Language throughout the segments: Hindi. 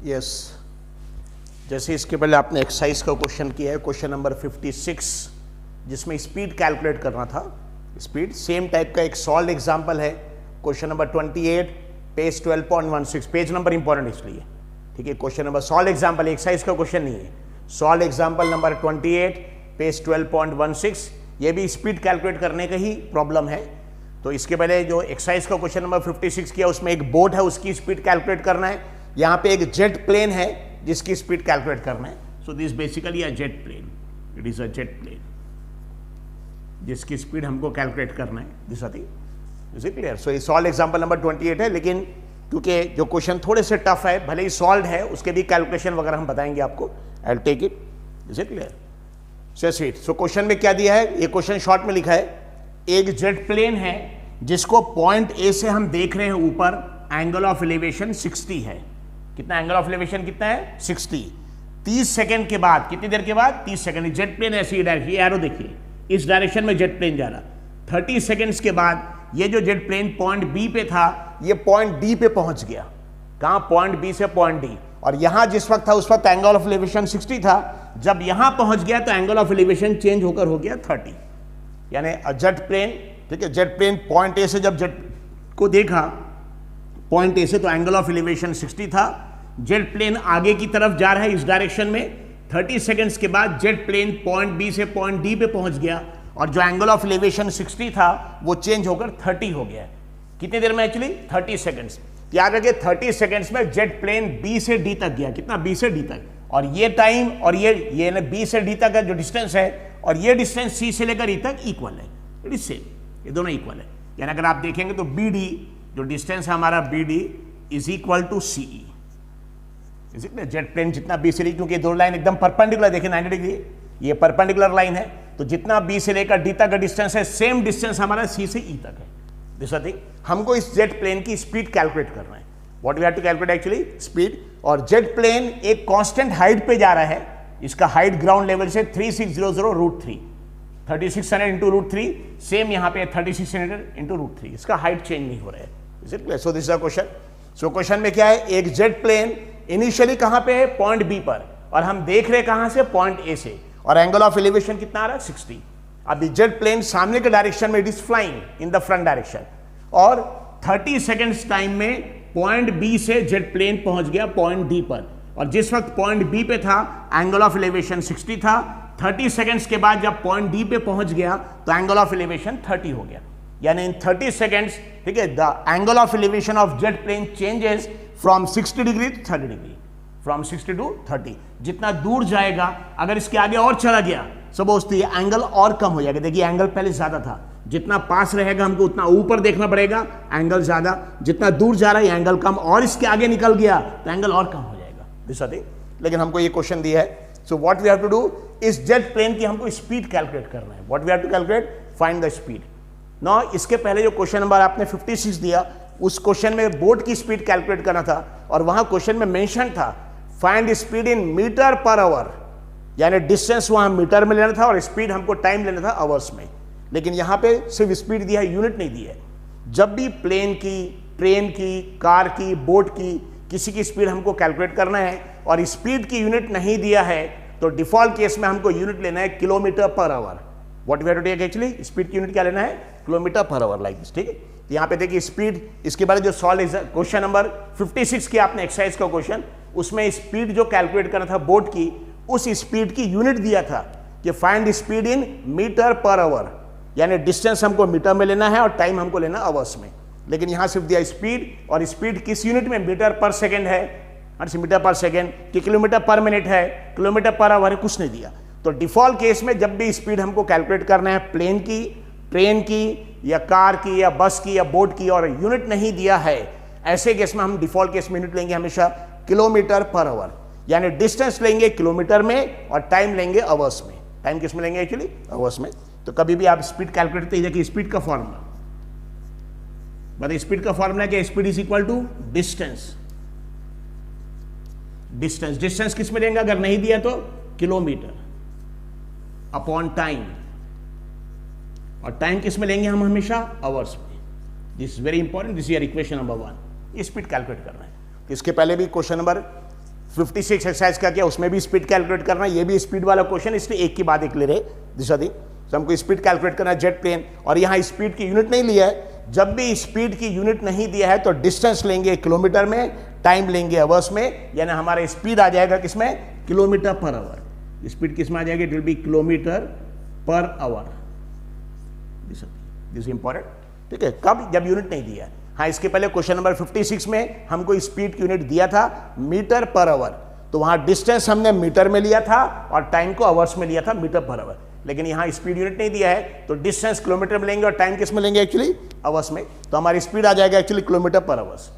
यस, जैसे इसके पहले आपने एक्सरसाइज का क्वेश्चन किया है, क्वेश्चन नंबर 56, जिसमें स्पीड कैलकुलेट करना था। स्पीड सेम टाइप का एक सॉल्व एग्जांपल है, question number 28 page 12.16। Page number important इसलिए, ठीक है। Question number solve example, exercise का क्वेश्चन नहीं है। सॉल्व एग्जांपल नंबर 28 पेज 12.16, ये भी स्पीड कैलकुलेट करने का ही प्रॉब्लम है। तो इसके पहले जो एक्सरसाइज का क्वेश्चन नंबर 56 किया, उसमें एक बोट है, उसकी स्पीड कैलकुलेट करना है। यहाँ पे एक जेट प्लेन है जिसकी स्पीड कैलकुलेट करना है। So this basically a jet plane, it is a jet plane जिसकी स्पीड हमको कैलकुलेट करना है। This is it clear? So ये सॉल्व एग्जांपल नंबर 28 है, लेकिन क्योंकि जो क्वेश्चन थोड़े से टफ है, भले ही सॉल्व है, उसके भी कैलकुलेशन वगैरह हम बताएंगे आपको। I will take it. Is it clear? So question में क्या दिया है, ये क्वेश्चन शॉर्ट में लिखा है, एक जेट प्लेन है जिसको पॉइंट ए से हम देख रहे हैं ऊपर, एंगल ऑफ एलिवेशन 60 है। कितना एंगल ऑफ एलिवेशन कितना है? 60। 30 सेकंड के बाद, कितनी देर के बाद? 30 सेकंड। जेट प्लेन ऐसी डायरेक्शन, ये एरो देखिए, इस डायरेक्शन में जेट प्लेन जा रहा। 30 सेकंड्स के बाद ये जो जेट प्लेन पॉइंट बी पे था, ये पॉइंट डी पे पहुंच गया। कहां? पॉइंट बी से पॉइंट डी। और यहां जिस वक्त था उस वक्त एंगल ऑफ एलिवेशन 60 था। जब यहां पहुंच गया तो एंगल ऑफ एलिवेशन चेंज होकर हो गया 30। यानी जेट प्लेन, ठीक है, जेट प्लेन पॉइंट ए से जब जेट को देखा, पॉइंट ए से, तो एंगल ऑफ एलिवेशन 60 था। जेट प्लेन आगे की तरफ जा रहा है इस डायरेक्शन में। 30 सेकंड्स के बाद जेट प्लेन पॉइंट बी से पॉइंट डी पे पहुंच गया, और जो एंगल ऑफ एलिवेशन 60 था वो चेंज होकर 30 हो गया। कितनी देर में? Actually 30 seconds. याद रखिए 30 सेकंड्स में जेट प्लेन बी से डी तक गया। कितना? बी से डी तक। और ये टाइम और ये ना बी से डी तक का जो डिस्टेंस है, और ये डिस्टेंस सी से लेकर ई तक इक्वल है। इट इज सेम, ये दोनों इक्वल है। यानी अगर आप देखेंगे तो बी डी, जो डिस्टेंस है हमारा B D, is equal to C E. Jet plane जितना बी से डी, क्योंकि दो लाइन एकदम परपेंडिकुलर, देखिए 90 डिग्री, ये परपेंडिकुलर लाइन है, तो जितना बी से लेकर डी तक का डिस्टेंस है, सेम डिस्टेंस हमारा सी से ई तक है। दिस थिंग, हमको इस जेट प्लेन की स्पीड कैलकुलेट करना है। What we have to calculate actually? Speed. और जेट प्लेन एक कांस्टेंट हाइट पे जा रहा है। इसका हाइट ग्राउंड लेवल से 3600√3, 3600 इंटू √3। सेम यहाँ पे 3600 इंटू √3। इसका हाइट चेंज नहीं हो रहा है। Is it clear? So this is a question. So question में क्या है, एक जेट प्लेन इनिशियली कहां पे है? पॉइंट बी पर, और हम देख रहे कहां से? पॉइंट ए से। और एंगल ऑफ एलिवेशन कितना आ रहा है? 60। अब जेट प्लेन सामने के डायरेक्शन में, it is flying in the front direction, और 30 सेकेंड्स टाइम में पॉइंट बी से जेट प्लेन पहुंच गया पॉइंट डी पर। और जिस वक्त पॉइंट बी पे था, एंगल ऑफ एलिवेशन 60 था। 30 सेकेंड्स के बाद जब पॉइंट डी पे पहुंच गया तो एंगल ऑफ एलिवेशन 30 हो गया। यानी इन 30 सेकेंड्स, ठीक है, the angle of elevation of jet plane changes from 60 degree to 30 degree, from 60 to 30। जितना दूर जाएगा, अगर इसके आगे और चला गया, सपोज तो ये एंगल और कम हो जाएगा। देखिए एंगल पहले ज्यादा था, जितना पास रहेगा हमको उतना ऊपर देखना पड़ेगा, एंगल ज्यादा। जितना दूर जा रहा है एंगल कम, और इसके आगे निकल गया तो एंगल और कम हो जाएगा। दिस थिंग, लेकिन हमको ये क्वेश्चन दिया है। So what we have to do, इस जेट प्लेन की हमको स्पीड कैलकुलेट करना है। What we have to calculate? Find the speed. Now इसके पहले जो क्वेश्चन नंबर आपने 56 दिया, उस क्वेश्चन में बोट की स्पीड कैलकुलेट करना था, और वहां क्वेश्चन में मेंशन था find speed in metre per hour, यानी डिस्टेंस वहां मीटर में लेना था और स्पीड हमको टाइम लेना था आवर्स में। लेकिन यहां पे सिर्फ स्पीड दिया है, यूनिट नहीं दी है। जब भी प्लेन की, ट्रेन की, कार की, बोट की, किसी की स्पीड हमको कैलकुलेट करना है और स्पीड की यूनिट नहीं दिया है, तो डिफॉल्ट केस में हमको यूनिट लेना है kilometre per hour. What we have to take actually? Speed की यूनिट क्या लेना है? Kilometre per our, like this. ठीक है, तो यहाँ पे देखिए स्पीड, इसके बारे जो सॉल्व क्वेश्चन नंबर 56 किया आपने एक्सरसाइज का क्वेश्चन, उसमें स्पीड जो कैलकुलेट करना था बोट की, उस स्पीड की यूनिट दिया था कि find speed in metre per hour, यानी डिस्टेंस हमको मीटर में लेना है और टाइम हमको लेना आवर्स में। लेकिन यहां सिर्फ दिया स्पीड, और स्पीड किस यूनिट में? मीटर पर सेकेंड है, मीटर पर सेकेंड, कि किलोमीटर पर मिनट है, किलोमीटर पर आवर है, कुछ नहीं दिया। तो डिफॉल्ट केस में जब भी स्पीड हमको कैलकुलेट करना है प्लेन की, ट्रेन की, या कार की, या बस की, या बोट की, और यूनिट नहीं दिया है, ऐसे केस में हम डिफॉल्ट केस में यूनिट लेंगे हमेशा किलोमीटर पर आवर, यानी डिस्टेंस लेंगे किलोमीटर में और टाइम लेंगे आवर्स में। टाइम किस में लेंगे? एक्चुअली आवर्स में। तो कभी भी आप स्पीड कैलकुलेट करते हैं, स्पीड का फॉर्मूला बताइए। स्पीड का फॉर्मूला क्या? Speed is equal to distance. Distance, distance किस में लेंगे? अगर नहीं दिया तो किलोमीटर अपॉन टाइम, और टाइम किस में लेंगे हम? हमेशा आवर्स में। This is very important, this is your equation number 1। Speed calculate करना है। तो इसके पहले भी क्वेश्चन नंबर 56 एक्सरसाइज का किया, उसमें भी स्पीड कैलकुलेट करना है, ये भी स्पीड वाला क्वेश्चन, इसलिए एक की बाद एक ले रहे दिशा दी। तो हमको स्पीड कैलकुलेट करना है जेट प्लेन, और यहाँ स्पीड की यूनिट नहीं लिया है। जब भी स्पीड की यूनिट नहीं दिया है तो डिस्टेंस लेंगे किलोमीटर में, टाइम लेंगे आवर्स में, यानी हमारा स्पीड आ जाएगा किसमें, किलोमीटर पर आवर। स्पीड किसमें आ जाएगी, it will be kilometre per our. This important, ठीक है। कब, जब यूनिट नहीं दिया। हाँ, इसके पहले क्वेश्चन नंबर 56 में हमको स्पीड की यूनिट दिया था मीटर पर आवर, तो वहां डिस्टेंस हमने मीटर में लिया था और टाइम को आवर्स में लिया था, मीटर पर आवर। लेकिन यहाँ स्पीड यूनिट नहीं दिया है, तो डिस्टेंस किलोमीटर में लेंगे और टाइम किस में लेंगे, एक्चुअली आवर्स में। तो हमारी स्पीड आ जाएगा एक्चुअली किलोमीटर पर आवर्स।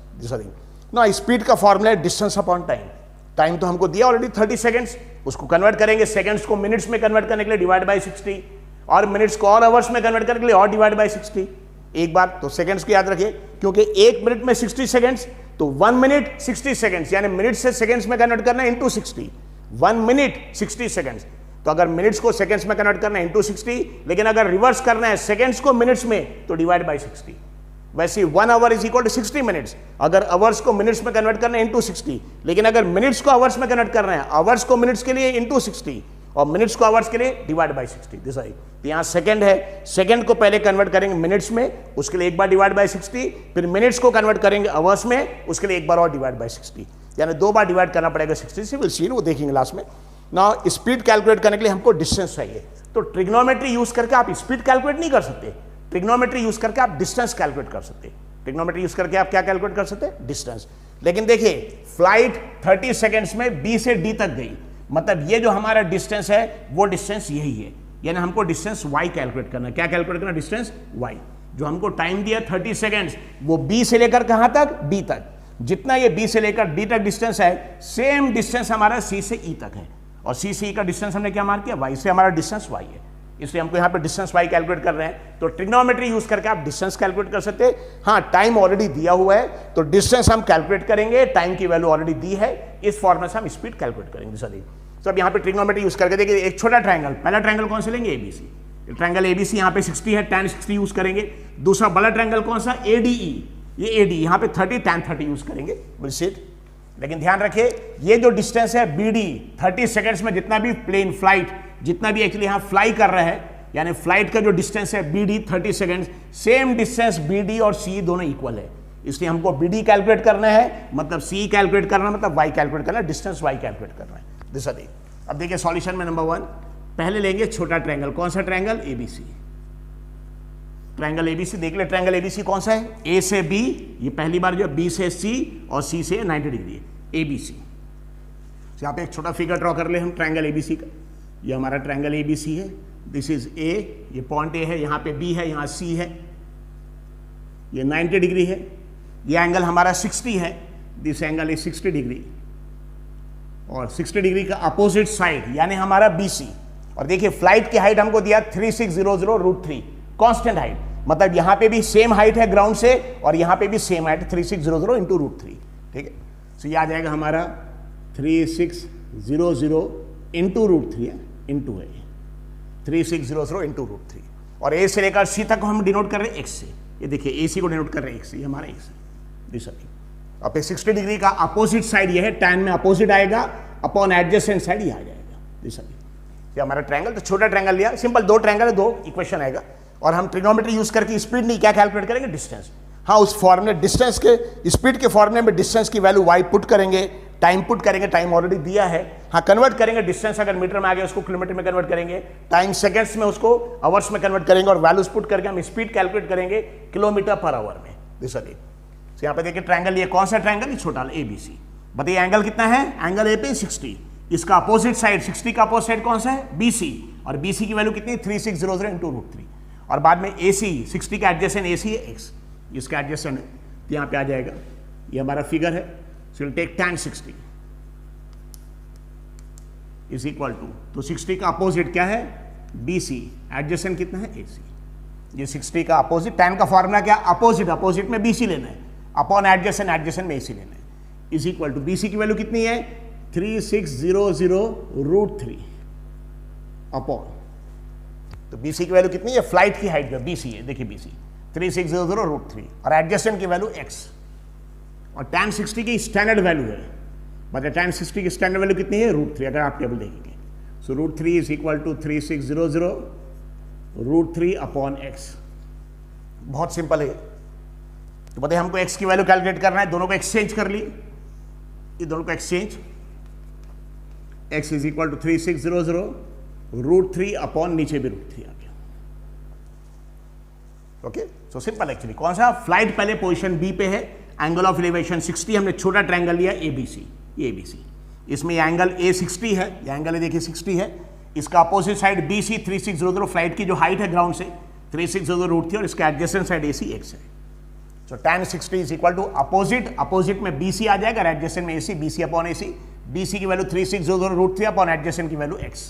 ना स्पीड का फॉर्मूला है डिस्टेंस अपॉन टाइम। टाइम तो हमको दिया ऑलरेडी 30 सेकंड्स, उसको कन्वर्ट करेंगे सेकंड्स को मिनट्स में कन्वर्ट करने के लिए डिवाइड बाय 60, और मिनट्स को और आवर्स में कन्वर्ट करने के लिए और डिवाइड बाय 60। एक बात तो सेकंड्स को याद रखिए, क्योंकि एक मिनट में 60 सेकंड्स, तो 1 मिनट 60 सेकंड्स, यानी मिनट से सेकंड्स में कन्वर्ट करना है इंटू 60। 1 मिनट 60 सेकंड्स, तो अगर मिनट्स को सेकंड्स में कन्वर्ट करना है इंटू 60, लेकिन अगर रिवर्स करना है सेकंड्स को मिनट्स में तो डिवाइड बाय 60। वैसे 1 hour is equal to 60 minutes, अगर आवर्स को मिनट्स में कन्वर्ट करना है इंटू 60, लेकिन अगर मिनट्स को आवर्स में कन्वर्ट करना है, आवर्स को मिनट्स के लिए इंटू 60 और मिनट्स को आवर्स के लिए डिवाइड बाय 60। दिस आई, तो यहाँ सेकंड है, सेकंड को पहले कन्वर्ट करेंगे मिनट्स में, उसके लिए एक बार डिवाइड बाय 60, फिर मिनट्स को कन्वर्ट करेंगे आवर्स में, उसके लिए एक बार और डिवाइड बाय 60, यानी 2 बार डिवाइड करना पड़ेगा 60 से। विल सी, वो देखेंगे लास्ट में। ना स्पीड कैलकुलेट करने के लिए हमको डिस्टेंस चाहिए, तो ट्रिग्नोमेट्री यूज करके आप स्पीड कैलकुलेट नहीं कर सकते, ट्रिग्नोमेट्री यूज करके आप डिस्टेंस कैलकुलेट कर सकते। ट्रिग्नोमेट्री यूज करके आप क्या कैलकुलेट कर सकते हैं, डिस्टेंस। लेकिन देखिए फ्लाइट 30 सेकंड्स में बी से डी तक गई, मतलब ये जो हमारा डिस्टेंस है वो डिस्टेंस यही है, यानी हमको डिस्टेंस y कैलकुलेट करना है। क्या कैलकुलेट करना, डिस्टेंस y। जो हमको टाइम दिया 30 सेकंड्स, वो b से लेकर कहां तक, d तक। जितना ये b से लेकर d तक डिस्टेंस है, सेम डिस्टेंस हमारा c से e तक है, और c से e का डिस्टेंस हमने क्या मार्क किया, y से हमारा डिस्टेंस y है, इसलिए हमको यहाँ पे डिस्टेंस y कैलकुलेट कर रहे हैं। तो ट्रिग्नोमेट्री यूज करके आप डिस्टेंस कैलकुलेट कर सकते हैं। हाँ, टाइम ऑलरेडी दिया हुआ है, तो डिस्टेंस हम कैलकुलेट करेंगे, टाइम की वैल्यू ऑलरेडी दी है, इस फॉर्मूले से हम स्पीड कैलकुलेट करेंगे। सॉरी, तो अब यहाँ पे ट्रिग्नोमेट्री यूज करके देखिए, एक छोटा ट्रायंगल, पहला ट्रायंगल कौन से लेंगे, एबीसी। ट्रायंगल एबीसी यहाँ पे 60 है, tan 60 यूज करेंगे। दूसरा बड़ा ट्रायंगल कौन सा, एडीई, ये एडी, यहाँ पे 30 tan 30 यूज करेंगे। लेकिन ध्यान रखिए, ये जो डिस्टेंस है बीडी, 30 सेकंड्स में जितना भी प्लेन फ्लाइट, जितना भी एक्चुअली यहाँ फ्लाई कर रहा है, यानी फ्लाइट का जो डिस्टेंस है BD 30 seconds, same distance BD और सी दोनों इक्वल है, इसलिए हमको बीडी कैलकुलेट करना है, मतलब सी कैलकुलेट करना, मतलब वाई कैलकुलेट करना है, डिस्टेंस वाई कैलकुलेट करना है। दिशा दी। अब देखिए सॉल्यूशन में नंबर 1 पहले लेंगे छोटा ट्रायंगल, कौन सा ट्रायंगल, एबीसी। ट्रायंगल एबीसी देख ले, ट्रायंगल एबीसी कौन सा है, ए से बी, ये पहली बार जो बी से सी और सी से 90 डिग्री है, एबीसी। यहाँ पे एक छोटा फिगर ड्रॉ कर ले हम ट्रायंगल एबीसी का, ये हमारा ट्रायंगल एबीसी है, दिस इज ए, ये पॉइंट ए है, यहाँ पे बी है, यहाँ सी है, ये 90 डिग्री है, ये एंगल हमारा 60 है, दिस एंगल इज 60 डिग्री, और 60 डिग्री का अपोजिट साइड यानी हमारा बीसी। और देखिए फ्लाइट की हाइट हमको दिया 3600√3 कांस्टेंट हाइट, मतलब यहां पे भी सेम हाइट है ग्राउंड से, और यहां पे भी सेम हाइट 3600 इंटू √3, ठीक है। तो ये आ जाएगा हमारा 3600 इंटू √3 इंटू है 3600 इंटू √3, और ए से लेकर सी तक को हम डिनोट कर रहे हैं एक्स से, ये देखिए ए सी को डिनोट कर रहे हैं एक्स से, ये हमारा एक्स है दिशा। अब 60 डिग्री का अपोजिट साइड ये है, tan में अपोजिट आएगा, अपॉन एडजेसेंट साइड ये आ जाएगा दिशा। ये हमारा ट्रायंगल, तो छोटा ट्रायंगल लिया, सिंपल 2 ट्रायंगल है, 2 इक्वेशन आएगा, और हम ट्रिग्नोमेट्री यूज करके स्पीड नहीं क्या कैलकुलेट करेंगे, डिस्टेंस। हाँ, उस फॉर्मूले डिस्टेंस के, स्पीड के फॉर्मूले में डिस्टेंस की वैल्यू y पुट करेंगे, टाइम पुट करेंगे, टाइम ऑलरेडी दिया है। हाँ, कन्वर्ट करेंगे, डिस्टेंस अगर मीटर में आ गया उसको किलोमीटर में कन्वर्ट करेंगे, टाइम सेकंड्स में उसको आवर्स में कन्वर्ट करेंगे, और वैल्यूज पुट करके हम स्पीड कैलकुलेट करेंगे किलोमीटर पर आवर में दिशा। तो यहाँ पे देखिए ट्रायंगल, ये कौन सा ट्रायंगल, ये छोटा एबीसी। बताइए एंगल कितना है, एंगल ए पे 60, इसका अपोजिट साइड 60 का अपोजिट साइड कौन सा है, बीसी, और बीसी की वैल्यू कितनी है 3600 इंटू √3, और बाद में एसी 60 का एडजेसेंट एसी है एक्स, इसका एडजेसेंट है, तो यहाँ पे आ जाएगा, ये हमारा फिगर है। So will take tan 60 is equal to, तो 60 का अपोजिट क्या है, बीसी, एडजेसेंट कितना है एसी, ये 60 का अपोजिट, tan का फॉर्मूला क्या, अपोजिट, अपोजिट में बीसी लेना है, अपॉन एडजेसेंट, एडजेसेंट में एसी लेना है, इज इक्वल टू बीसी की वैल्यू कितनी है 3600√3 अपॉन, तो बीसी की वैल्यू कितनी है, फ्लाइट की हाइट का बीसी है, देखिए बीसी 3600√3, और एडजेसेंट की वैल्यू एक्स, और tan 60 की स्टैंडर्ड वैल्यू है, मतलब tan 60 की स्टैंडर्ड वैल्यू कितनी है, √3, अगर आप टेबल देखेंगे। So √3 is equal to 3600 √3 upon x। बहुत सिंपल है। तो बताइए हमको x की वैल्यू कैलकुलेट करना है, दोनों को एक्सचेंज कर ली, ये दोनों को exchange, x is equal to 3600 √3 upon नीचे भी √3 आ गया। Okay, so simple actually. कौन सा, फ्लाइट पहले पोजीशन बी पे है, एंगल ऑफ एलिवेशन 60, हमने छोटा ट्रायंगल लिया ABC, ये ABC, इसमें एंगल A 60 है, ये एंगल देखिए 60 है, इसका अपोजिट साइड BC 3600, फ्लाइट की जो हाइट है ग्राउंड से 3600 √3 और इसका एडजेसेंट साइड AC x है। So tan 60 is equal to opposite, opposite में BC आ जाएगा, एडजेसेंट में AC, BC upon AC, BC की वैल्यू 3600 √3 अपॉन एडजेसेंट की वैल्यू x,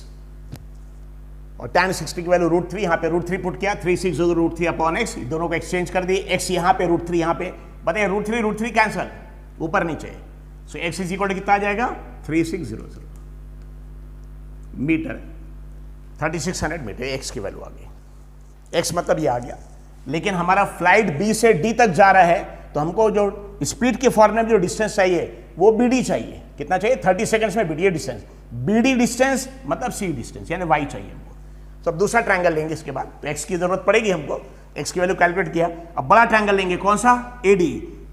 और tan 60 की वैल्यू √3, यहाँ पे √3 पुट किया, 3600 √3 अपॉन x, दोनों को एक्सचेंज कर दिए, x यहाँ पे √3 यहाँ पे, बताइए √3 कैंसल, ऊपर नीचे, सो x इज इक्वल टू कितना आ जाएगा, 3600 मीटर, 3600 मीटर, x की वैल्यू आ गई। x मतलब ये आ गया, लेकिन हमारा फ्लाइट B से D तक जा रहा है, तो हमको जो स्पीड के फॉर्मूले में जो डिस्टेंस चाहिए वो BD चाहिए, कितना चाहिए, 30 सेकंड्स में BD डिस्टेंस, BD डिस्टेंस मतलब C डिस्टेंस यानी y चाहिए हमको। तो अब दूसरा ट्रायंगल लेंगे इसके बाद, तो x की जरूरत पड़ेगी हमको, x की वैल्यू कैलकुलेट किया, अब बड़ा ट्रायंगल लेंगे, कौन सा, AD,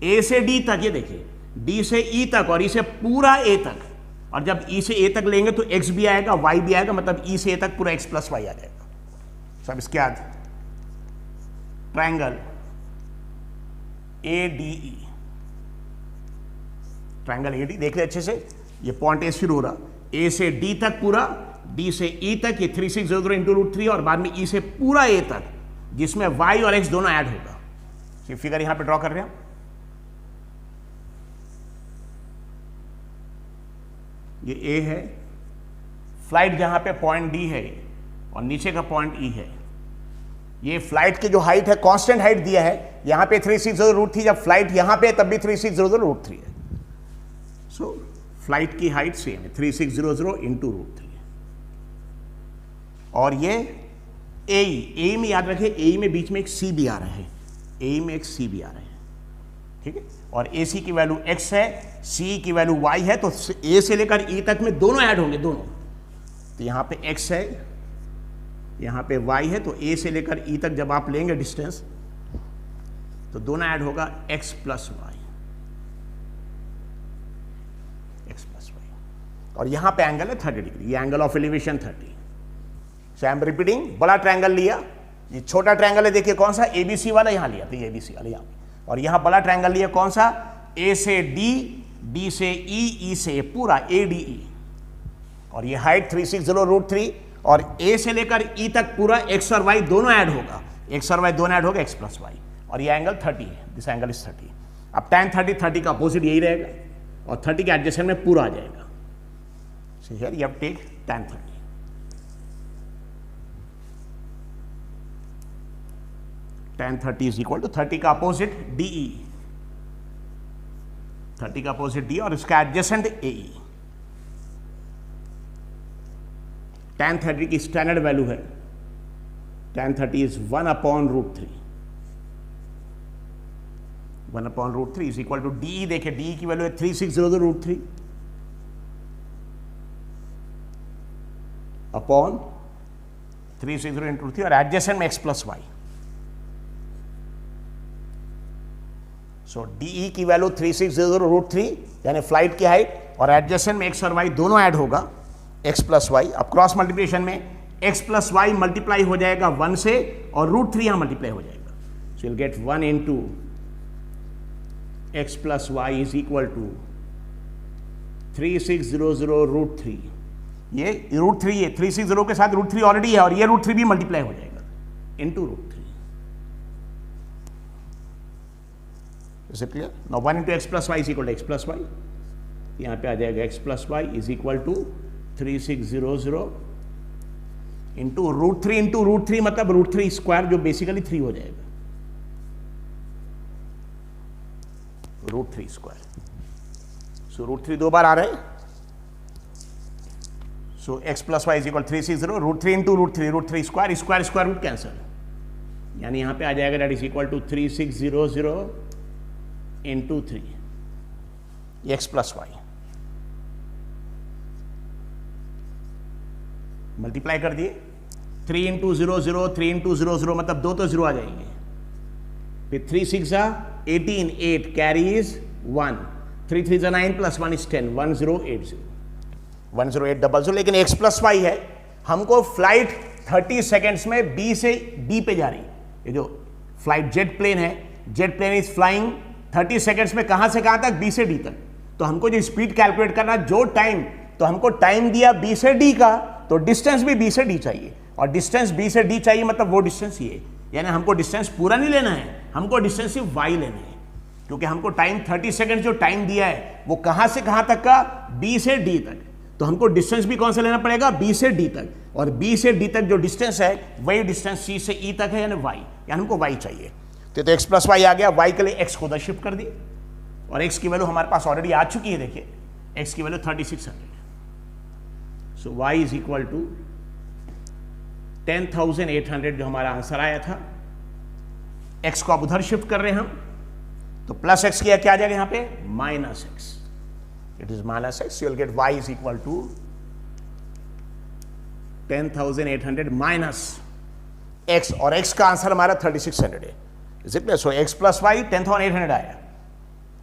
A से D तक, ये देखिए D से E तक और E से पूरा A तक, और जब E से A तक लेंगे तो x भी आएगा, y भी आएगा, मतलब E से A तक पूरा x प्लस y आ जाएगा। सब इसके बाद ट्रायंगल ADE, ट्रायंगल AD देख रहे अच्छे से, ये पॉइंट A शुरू हो रहा, A से D तक पूरा, D से E तक, ये 3600 इंटू √3, और बाद में E से पूरा A तक, जिसमें y और x दोनों ऐड होगा। ये फिगर यहां पे ड्रॉ कर रहे हैं, ये A है, फ्लाइट जहां पे पॉइंट D है और नीचे का पॉइंट E है, ये फ्लाइट की जो हाइट है, कांस्टेंट हाइट दिया है, यहां पे 3600 √3, जब फ्लाइट यहां पे तब भी 3600 √3 है। सो फ्लाइट की हाइट सेम है, 3600 इंटू √3, और ये AE में याद रखें, AE में बीच में एक C भी आ रहा है, AE में एक C भी आ रहा है, ठीक है, और AC की वैल्यू x है, C की वैल्यू y है, तो A से लेकर E तक में दोनों ऐड होंगे, दोनों, तो यहां पे x है, यहां पे y है, तो A से लेकर E तक जब आप लेंगे डिस्टेंस, तो दोनों ऐड होगा x plus y, x plus y, और यहां पे एंगल है 30 डिग्री, ये angle of elevation 30। So I am repeating, बड़ा ट्रायंगल लिया, ये छोटा ट्रायंगल है, देखिए कौन सा, ABC वाला यहां लिया, तो ये ABC वाला यहां, और यहां बड़ा ट्रायंगल लिया, कौन सा, A से D, D से E, E से पूरा ADE, और ये हाइट 3600 √3, और A से लेकर E तक पूरा x और y दोनों ऐड होगा, x और y दोनों ऐड होगा, x प्लस y, और ये एंगल 30 है, दिस एंगल इज 30। अब tan 30 का अपोजिट यही रहेगा, और 30 के एडजेसेंट में पूरा आ जाएगा। So here you have take tan 30, tan 30 is equal to 30 का अपोजिट DE, 30 का अपोजिट D और इसका एडजेसेंट AE। tan 30 की स्टैंडर्ड वैल्यू है, tan 30 is 1 upon √3, 1 upon √3 is equal to DE, देखिए DE की वैल्यू है 3600 √3 अपॉन 360 इंटू 3, और एडजेसेंट में x प्लस y। सो DE की वैल्यू 3600 √3 यानी फ्लाइट की हाइट, और एडजेसेंट में x और y दोनों ऐड होगा, x प्लस y। अब क्रॉस मल्टीप्लिकेशन में x प्लस y मल्टीप्लाई हो जाएगा 1 से, और √3 यहां मल्टीप्लाई हो जाएगा, so you'll get 1 into x plus y is equal to 3600 √3, ये √3 है, 360 के साथ √3 ऑलरेडी है, और ये √3 भी मल्टीप्लाई हो जाएगा into √3। Is it clear? Now 1 into x plus y is equal to x plus y, यहां पे आ जाएगा x plus y is equal to 3600 into √3 मतलब √3 स्क्वायर, जो बेसिकली 3 हो जाएगा, √3 स्क्वायर। सो √3 दो बार आ रहे हैं, so x plus Y is equal 360, √3 into √3 square, square square root cancel, यानी यहां पे आ जाएगा that is equal to 3600 into 3, x plus Y, multiply कर दिए, 3 इंटू 0 0, 3 इंटू 0 0, मतलब 2 तो 0 आ जाएंगे, फिर 3 6 18, 8 कैरीज 1, 3 3 9 प्लस 1 इज 10, 1080, 10800। लेकिन x प्लस वाई है, हमको फ्लाइट 30 सेकेंड्स में बी से डी पे जा रही है। ये जो फ्लाइट जेट प्लेन है, jet plane is flying 30 seconds में कहां से कहां तक, बी से डी तक। तो हमको जो स्पीड कैलकुलेट करना, जो टाइम, तो हमको टाइम दिया बी से डी का, तो डिस्टेंस भी बी से डी चाहिए, और डिस्टेंस बी से डी चाहिए मतलब वो डिस्टेंस ये, यानी हमको डिस्टेंस पूरा नहीं लेना है, हमको डिस्टेंस सिर्फ वाई लेना है, क्योंकि हमको टाइम 30 सेकेंड जो टाइम दिया है वो कहां से कहां तक का, बी से डी तक। तो हमको डिस्टेंस भी कौन सा लेना पड़ेगा, बी से डी तक, और बी से डी तक जो डिस्टेंस है वही डिस्टेंस सी से ई तक है, यानी वाई, यानी हमको वाई चाहिए। तो एक्स प्लस वाई आ गया, वाई के लिए एक्स को उधर शिफ्ट कर दिए, और एक्स की वैल्यू हमारे पास ऑलरेडी आ चुकी है, देखिए एक्स की value 3600। So Y is equal to 10,800 जो हमारा आंसर आया था। एक्स को अब उधर शिफ्ट कर रहे हैं हम, तो प्लस एक्स किया, क्या आ जाएगा यहां पे, minus X, it is minus X, you will get Y is equal to 10,800 minus X, और एक्स का आंसर हमारा 3600 है, is it? So X plus Y 10,800 आया,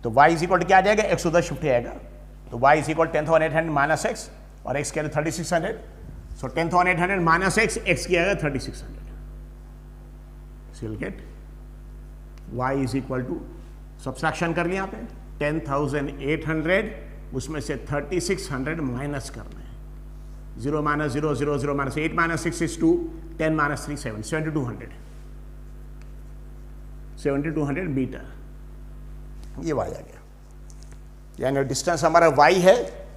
तो वाई इज इक्वल टू क्या आ जाएगा, एक्स उधर शिफ्ट आएगा, तो Y is equal 10,800 minus X, और एक्स क्या है 3600, सो 10,800 माइनस एक्स, एक्स किया जाएगा 3600, so you will get Y is equal to, subtraction कर लिया यहाँ पे, 10,800 उसमें से 3600 माइनस करना है, 0 minus 0 0 0 minus 8 minus 6 is 2, 10 minus 3 7, 7200 metre, ये वाई आ गया, यानी डिस्टेंस हमारा वाई है,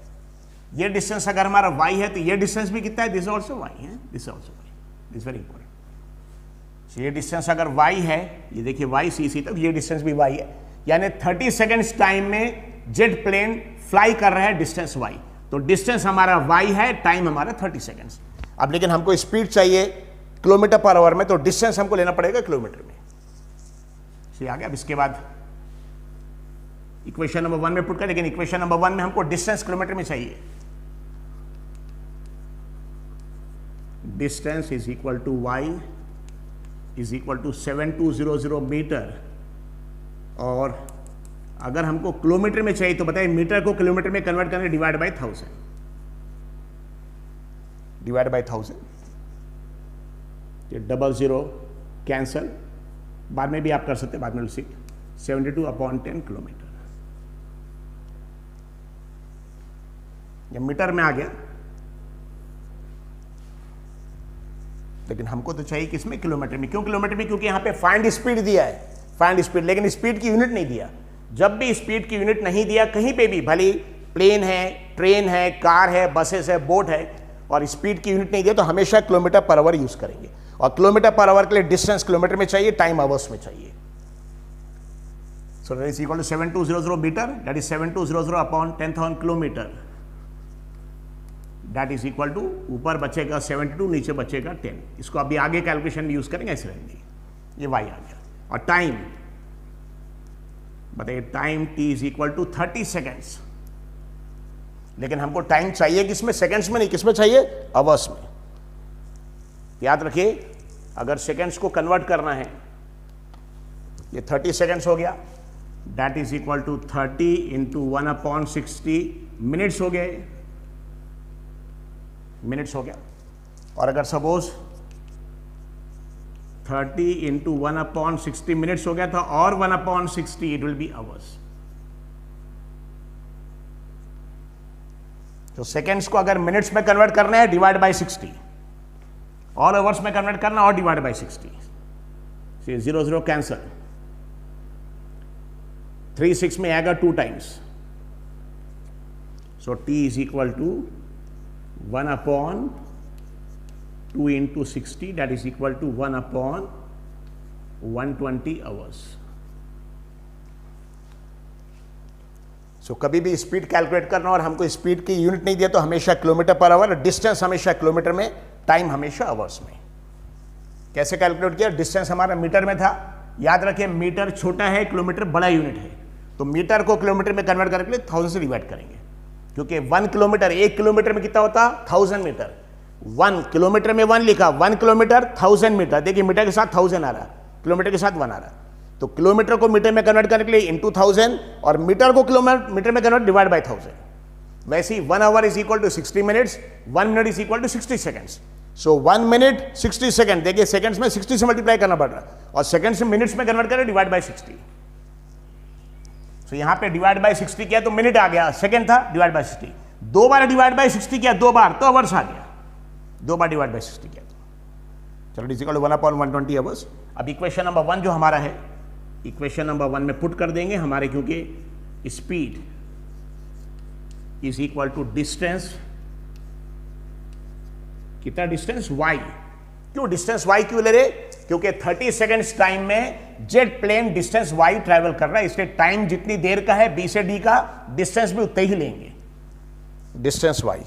ये डिस्टेंस अगर हमारा वाई है तो ये डिस्टेंस भी कितना है, दिस ऑल्सो वाई है, this also Y, this very important. ये डिस्टेंस अगर वाई है, ये देखिए वाई सी सी तक, ये डिस्टेंस भी वाई है, यानी 30 सेकेंड्स टाइम में जेट प्लेन फ्लाई कर रहा है, डिस्टेंस वाई, तो डिस्टेंस हमारा वाई है, टाइम हमारा 30 सेकेंड्स। अब लेकिन हमको स्पीड चाहिए किलोमीटर पर आवर में, तो डिस्टेंस हमको लेना पड़ेगा किलोमीटर में। सही आ गया। अब इसके बाद इक्वेशन नंबर 1 में पुट कर, लेकिन इक्वेशन नंबर 1 में हमको डिस्टेंस किलोमीटर में चाहिए, distance is equal to Y is equal to 7200 metre, और अगर हमको किलोमीटर में चाहिए तो बताइए मीटर को किलोमीटर में कन्वर्ट करने, डिवाइड बाय 1000, डिवाइड बाय 1000, ये 00 कैंसल, बाद में भी आप कर सकते हैं, बाद में 72/10 किलोमीटर, ये मीटर में आ गया, लेकिन हमको तो चाहिए किसमें, किलोमीटर में। क्यों किलोमीटर में, क्योंकि यहां पे फाइंड स्पीड दिया है, फाइंड स्पीड, लेकिन स्पीड की यूनिट नहीं दिया। जब भी स्पीड की यूनिट नहीं दिया कहीं पे भी, भले प्लेन है, ट्रेन है, कार है, बसेस है, बोट है, और स्पीड की यूनिट नहीं दिया तो हमेशा किलोमीटर पर आवर यूज करेंगे, और किलोमीटर पर आवर के लिए डिस्टेंस किलोमीटर में चाहिए, टाइम आवर्स में चाहिए। So that is equal to 7200 metre, that is 7200 upon 10,000 kilometre, that is equal to, ऊपर बचेगा 72, नीचे बचेगा 10। इसको अभी आगे कैलकुलेशन में यूज करेंगे, ऐसे रहेंगे। ये वाई आ गया, और टाइम बताइए, time T is equal to 30 seconds, लेकिन हमको टाइम चाहिए किसमें, सेकेंड्स में नहीं, किसमें चाहिए, आवर्स में। याद रखिए, अगर सेकेंड्स को कन्वर्ट करना है, ये 30 सेकेंड्स हो गया, that is equal to 30 into 1/60 minutes हो गए, मिनट्स हो गया। और अगर सपोज 30 इंटू 1/60 मिनट्स हो गया था, और 1/60 इट विल बी आवर्स। तो सेकेंड्स को अगर मिनट्स में कन्वर्ट करना है, डिवाइड बाय 60, और आवर्स में कन्वर्ट करना और डिवाइड बाय 60, 0 0 कैंसल, 3 6 में आएगा 2 times, so T is equal to 1/2 into 60, that is equal to 1/120 hours. So कभी भी स्पीड कैलकुलेट करना और हमको स्पीड की यूनिट नहीं दिया तो हमेशा किलोमीटर पर आवर, डिस्टेंस हमेशा किलोमीटर में, टाइम हमेशा आवर्स में। कैसे कैलकुलेट किया, डिस्टेंस हमारा मीटर में था, याद रखिए मीटर छोटा है, किलोमीटर बड़ा यूनिट है, तो मीटर को किलोमीटर में कन्वर्ट करने के लिए 1000 से डिवाइड करेंगे, क्योंकि 1 किलोमीटर, 1 किलोमीटर में कितना होता, 1000 मीटर, 1 किलोमीटर में 1 लिखा, 1 किलोमीटर 1000 मीटर, देखिए मीटर के साथ 1000 आ रहा है, किलोमीटर के साथ 1 आ रहा है, तो किलोमीटर को मीटर में कन्वर्ट करने के लिए इंटू 1000 और मीटर को किलोमीटर में कन्वर्ट डिवाइड बाय 1000। वैसे ही 1 hour is equal to 60 minutes, 1 minute is equal to 60 seconds. So 1 minute 60 second, देखिए सेकंड्स में 60 से मल्टीप्लाई करना पड़ रहा है और सेकंड से मिनट्स में कन्वर्ट करें डिवाइड बाय 60। सो यहां पे डिवाइड बाय 60 किया तो मिनट आ गया, सेकंड था divide by 60, 2 bar divide by 60 किया 2 बार तो आवर्स आ गया, 2 बार डिवाइड बाय 60 किया तो चलो इज इक्वल टू 1/120 आवर्स। अब इक्वेशन नंबर 1 जो हमारा है, इक्वेशन नंबर 1 में पुट कर देंगे हमारे, क्योंकि speed is equal to distance, कितना डिस्टेंस y, क्यों डिस्टेंस y क्यों ले रहे, क्योंकि 30 सेकेंड्स टाइम में jet plane distance y travel कर रहा है, इसलिए टाइम जितनी देर का है b से d का, डिस्टेंस भी उतना ही लेंगे, डिस्टेंस y,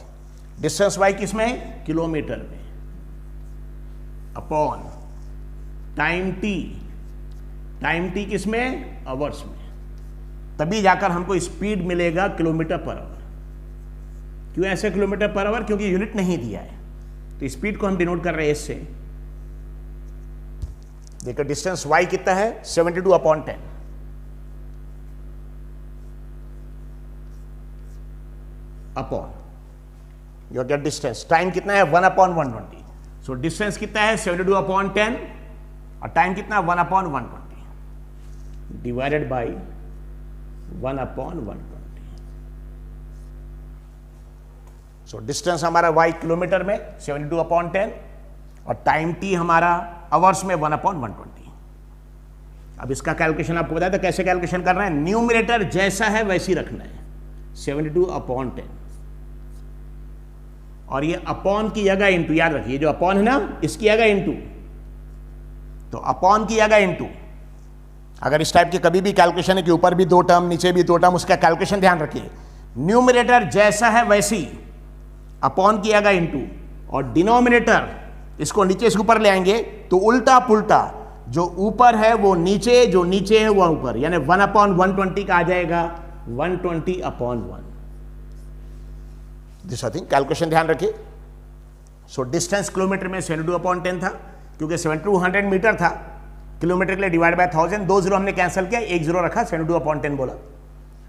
डिस्टेंस y किस में है, किलोमीटर में, upon time t, time t किस में, आवर्स में, तभी जाकर हमको स्पीड मिलेगा किलोमीटर पर आवर। क्यों ऐसे किलोमीटर पर आवर, क्योंकि यूनिट नहीं दिया है, तो स्पीड को हम डिनोट कर रहे हैं इससे। देखो डिस्टेंस y कितना है, 72/10, upon your get distance, time कितना है 1/120, सो डिस्टेंस कितना है 72/10 और टाइम कितना 1/120 डिवाइडेड बाई 1/120। सो डिस्टेंस हमारा y किलोमीटर में 72/10 और टाइम t हमारा आवर्स में 1/120। अब इसका कैलकुलेशन आपको बताया था कैसे कैलकुलेशन करना है, न्यूमरेटर जैसा है वैसे ही रखना है, 72/10 और ये अपॉन की जगह इंटू, याद रखिए जो अपॉन है ना इसकी जगह इंटू, तो अपॉन की जगह इंटू। अगर इस टाइप की कभी भी कैलकुलेशन है कि ऊपर भी 2 टर्म नीचे भी 2 टर्म, उसका कैलकुलेशन ध्यान रखिए, न्यूमरेटर जैसा है वैसी अपॉन की जगह इंटू, और डिनोमिनेटर इसको नीचे से ऊपर ले आएंगे तो उल्टा पुल्टा, जो ऊपर है वो नीचे, जो नीचे है वो ऊपर, यानी 1/120 का आ जाएगा 120/1। दिस आई थिंक कैलकुलेशन ध्यान रखिए। सो डिस्टेंस किलोमीटर में 72/10 था, क्योंकि 7200 मीटर था, किलोमीटर के लिए डिवाइड बाय 1000, 2 जीरो हमने कैंसिल किया, 1 जीरो रखा, 72/10 बोला,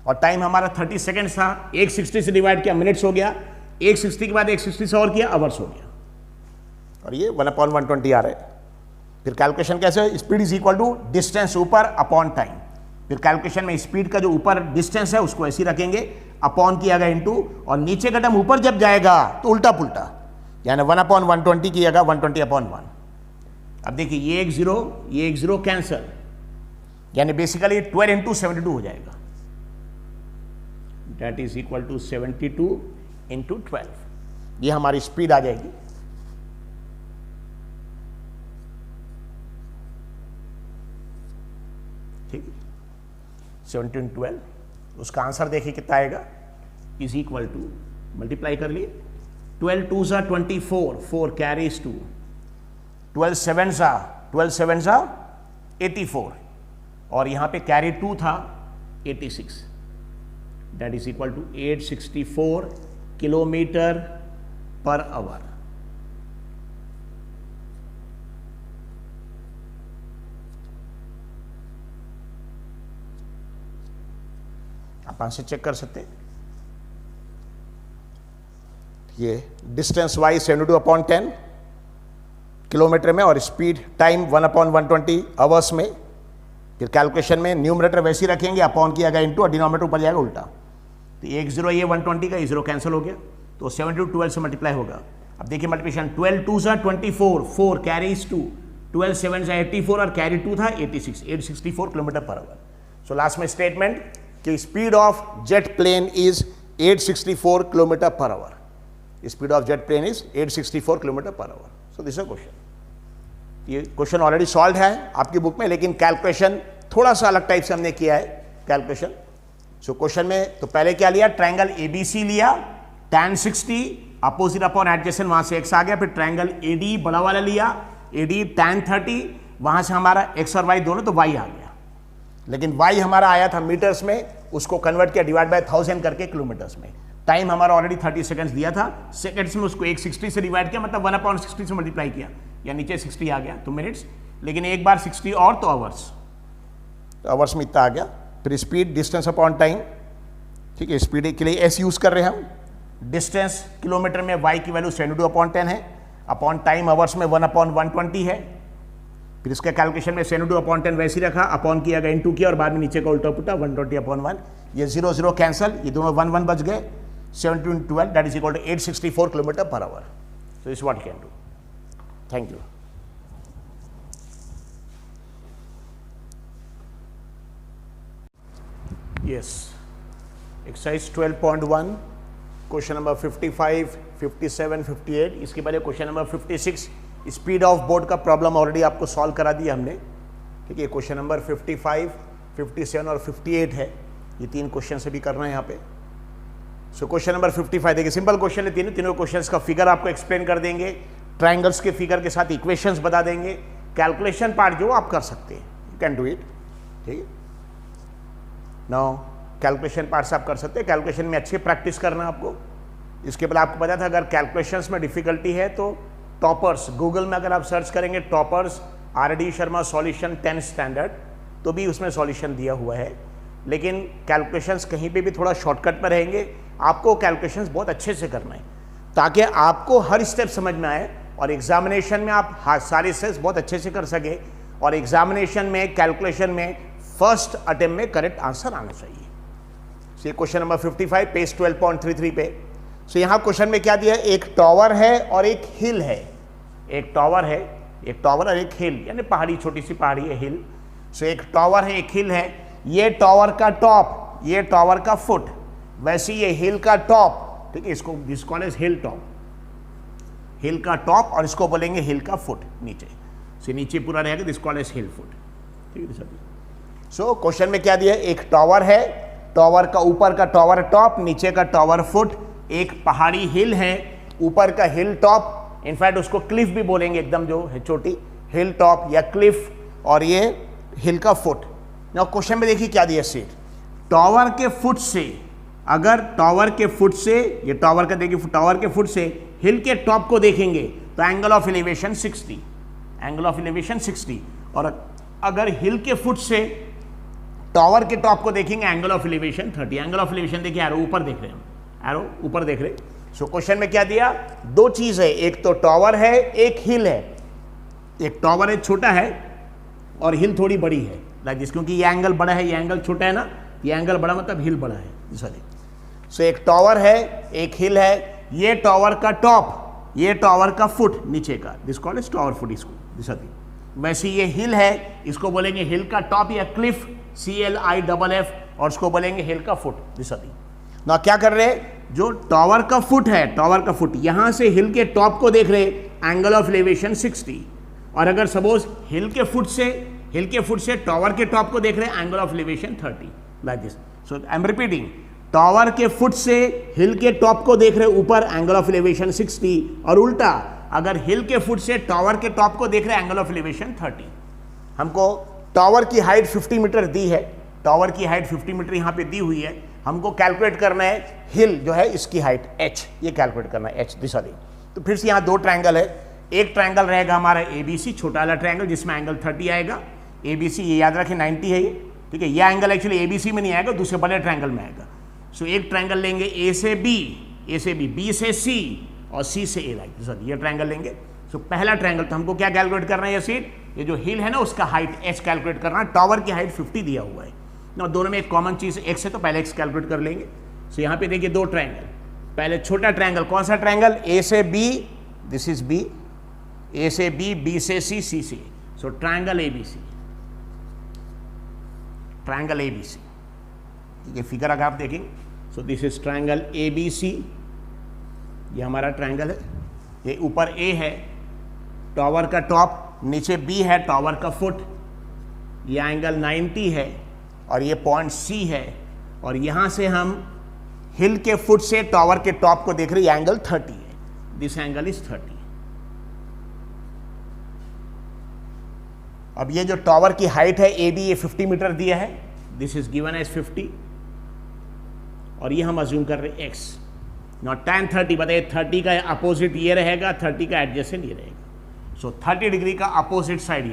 और टाइम हमारा 30 सेकंड था, 160 से डिवाइड किया मिनट्स हो गया, 160 के बाद 160 से और किया आवर्स हो गया, और ये 1/120 आ रहा है। फिर कैलकुलेशन कैसे, speed is equal to distance ऊपर अपॉन टाइम, फिर कैलकुलेशन में स्पीड का जो ऊपर डिस्टेंस है उसको ऐसे ही रखेंगे, अपॉन किया गया इंटू, और नीचे का टर्म ऊपर जब जाएगा तो उल्टा पुल्टा, यानी 1/120 की जगह 120/1। अब देखिए ये 1 जीरो कैंसल, यानी बेसिकली 12 × 72 हो जाएगा, दैट इज इक्वल टू 72 × 12, ये हमारी स्पीड आ जाएगी। ठीक, 72 × 12, उसका आंसर देखिए कितना आएगा, इज इक्वल टू, मल्टीप्लाई कर लिए, 12 2s are 24, 4 carries 2, 12 7s are 84, और यहां पे कैरी 2 था 86, that is equal to 864 kilometre per hour. आप आंसर चेक कर सकते हैं, ये डिस्टेंस y 72/10 किलोमीटर में और स्पीड टाइम 1/120 आवर्स में। फिर कैलकुलेशन में न्यूमरेटर वैसे ही रखेंगे, अपॉन किया गया इंटू, और डिनोमिनेटर ऊपर जाएगा उल्टा, तो 1 जीरो ये 120 का, 0 कैंसिल हो गया, तो 72 12 से मल्टीप्लाई होगा। अब देखिए multiplication, 12 2s are 24, 4 carries 2, 12 7s are 84 और कैरी 2 था 86, 864 kilometre per hour. So last में स्टेटमेंट कि speed of jet plane is 864 kilometre per hour, speed of jet plane is 864 kilometre per hour. So this is question, ये क्वेश्चन ऑलरेडी सॉल्व है आपकी बुक में, लेकिन कैलकुलेशन थोड़ा सा अलग टाइप से हमने किया है कैलकुलेशन। सो क्वेश्चन में तो पहले क्या लिया, ट्रायंगल एबीसी लिया, tan 60 अपोजिट अपॉन एडजेसेंट, वहां से x आ गया, फिर ट्रायंगल एडी बड़ा वाला लिया, एडी tan 30, वहां से हमारा x और y दोनों, तो y आ गया, लेकिन y हमारा आया था मीटर्स में, उसको कन्वर्ट किया डिवाइड बाय 1000 करके किलोमीटर्स में। टाइम हमारा ऑलरेडी 30 सेकंड्स दिया था, सेकंड्स में उसको 160 से डिवाइड किया, मतलब 1/60 से मल्टीप्लाई किया, या नीचे 60 आ गया तो मिनट्स, लेकिन एक बार 60 और तो आवर्स, तो आवर्स में इतना आ गया। फिर स्पीड डिस्टेंस अपॉन टाइम, ठीक है, स्पीड के लिए एस यूज कर रहे हैं हम, डिस्टेंस किलोमीटर में y की वैल्यू 72/10 है, अपॉन टाइम आवर्स में 1/120 है। फिर इसका कैलकुलेशन में 72/10 वैसे ही रखा, अपॉन किया गया, इनटू किया और बाद में नीचे का उल्टा पुटा 120/1, ये 0 0 कैंसल, ये दोनों 1 1 बच गए, 7 × 12 that is equal to 864 km/h। So this is what you can do. Thank you. Yes, exercise 12.1, question number 55, 57, 58, इसके पहले question number 56 speed of boat का प्रॉब्लम ऑलरेडी आपको सॉल्व करा दिया हमने, ठीक है। क्वेश्चन नंबर 55, 57 और 58 है, ये 3 क्वेश्चन से भी करना है यहाँ पे। सो क्वेश्चन नंबर 55 देखिए, सिंपल क्वेश्चन है, तीनों क्वेश्चंस का फिगर आपको एक्सप्लेन कर देंगे, ट्राइंगल्स के फिगर के साथ इक्वेशंस बता देंगे, कैलकुलेशन पार्ट जो आप कर सकते हैं, यू कैन डू इट, ठीक है। नाउ कैलकुलेशन पार्ट से आप कर सकते हैं, कैलकुलेशन में अच्छी प्रैक्टिस करना आपको। इसके पहले आपको पता था अगर कैलकुलेशंस में डिफिकल्टी है तो टॉपर्स, गूगल में अगर आप सर्च करेंगे toppers RD Sharma solution 10 standard, तो भी उसमें सॉल्यूशन दिया हुआ है। लेकिन कैलकुलेशंस कहीं पे भी थोड़ा शॉर्टकट पर रहेंगे, आपको कैलकुलेशंस बहुत अच्छे से करना है ताकि आपको हर स्टेप समझ में आए और एग्जामिनेशन में आप सारे स्टेप्स बहुत अच्छे से कर सके, और एग्जामिनेशन में कैलकुलेशन में फर्स्ट अटेम्प्ट में करेक्ट आंसर आना चाहिए। ये क्वेश्चन नंबर 55 पेज 12.33 पे। सो यहाँ क्वेश्चन में क्या दिया है, एक टॉवर है और एक हिल है, एक टॉवर है, एक टॉवर और एक हिल, यानी पहाड़ी, छोटी सी पहाड़ी है, हिल। सो एक टॉवर है, एक हिल है, ये टॉवर का टॉप, ये टॉवर का फुट, वैसे ये हिल का टॉप, ठीक है, इसको this called as hill top, hill का टॉप, और इसको बोलेंगे हिल का फुट, नीचे से नीचे पूरा रहेगा, this called as hill foot, ठीक है। सो क्वेश्चन में क्या दिया है, एक टॉवर है, टॉवर का ऊपर का टॉवर टॉप, नीचे का टॉवर फुट, एक पहाड़ी हिल है, ऊपर का हिल टॉप, इनफैक्ट उसको क्लिफ भी बोलेंगे, एकदम जो है छोटी हिल टॉप या क्लिफ, और ये हिल का फुट। नाउ क्वेश्चन में देखिए क्या दिया सीट, टॉवर के फुट से, अगर टॉवर के फुट से, ये टॉवर का देखिए, टॉवर के फुट से हिल के टॉप को देखेंगे तो angle of elevation 60, angle of elevation 60, और अगर हिल के फुट से टॉवर के टॉप को देखेंगे angle of elevation 30, angle of elevation देखिए, एरो ऊपर देख रहे हैं, एरो ऊपर देख रहे हैं। सो क्वेश्चन में क्या दिया, दो चीज है, एक तो टॉवर है, एक हिल है, एक टॉवर है छोटा है और हिल थोड़ी बड़ी है, लाइक दिस, क्योंकि ये एंगल बड़ा है, ये एंगल छोटा है ना, ये एंगल बड़ा मतलब हिल बड़ा है, सॉरी। सो एक टॉवर है, एक हिल है, ये टॉवर का टॉप, ये टॉवर का फुट नीचे का, this called is tower foot, इसको दिस, वैसे ये हिल है, इसको बोलेंगे हिल का टॉप या क्लिफ, CLIFF, और उसको बोलेंगे हिल का फुट, दिस ना। क्या कर रहे हैं, जो टॉवर का फुट है, टॉवर का फुट, यहां से हिल के टॉप को देख रहे, एंगल ऑफ एलिवेशन 60, और अगर सपोज हिल के फुट से टॉवर के टॉप को देख रहे, angle of elevation 30, like this. So I am repeating, tower के फुट से हिल के टॉप को देख रहे ऊपर, एंगल ऑफ एलिवेशन 60, और उल्टा अगर हिल के फुट से टॉवर के टॉप को देख रहे, एंगल ऑफ एलिवेशन 30। हमको टॉवर की हाइट 50 मीटर दी है, टॉवर की हाइट 50 मीटर यहाँ पे दी हुई है, हमको कैलकुलेट करना है हिल जो है इसकी हाइट h, ये कैलकुलेट करना है h दिशा दी। तो फिर से यहाँ दो ट्रायंगल है, एक ट्रायंगल रहेगा हमारा ABC, छोटा वाला ट्रायंगल जिसमें एंगल 30 आएगा, ABC ये याद रखें 90 है ये, ठीक है। यह एंगल एक्चुअली ABC में नहीं आएगा, दूसरे बड़े ट्रायंगल में आएगा। सो एक ट्रायंगल लेंगे A से B, B से C और C से A, लाइक ये ट्रायंगल लेंगे। सो पहला ट्रायंगल, तो हमको क्या कैलकुलेट करना है, ये सीट, ये जो हिल है ना उसका हाइट h कैलकुलेट करना है, टॉवर की हाइट 50 दिया हुआ है ना, दोनों में एक कॉमन चीज x है तो पहले x कैलकुलेट कर लेंगे। सो यहाँ पे देखिए दो ट्रायंगल, पहले छोटा ट्रायंगल, कौन सा ट्रायंगल, A से B, this is B, A से B, B से C, C से A। So triangle ABC, triangle ABC, ये फिगर अगर आप देखेंगे, सो दिस इज ट्रायंगल ABC, ये हमारा ट्रायंगल है, ये ऊपर A है, टॉवर का टॉप, नीचे B है, टॉवर का फुट, ये एंगल 90 है और ये पॉइंट C है, और यहां से हम हिल के फुट से टॉवर के टॉप को देख रहे हैं, एंगल 30 है, दिस एंगल इज 30। अब ये जो टॉवर की हाइट है AB, ये 50 मीटर दिया है, दिस इज गिवन एज 50, और ये हम अज्यूम कर रहे हैं x, नॉट tan 30, बताइए 30 का अपोजिट ये रहेगा, 30 का एडजेसेंट ये रहेगा। सो 30 डिग्री का अपोजिट साइड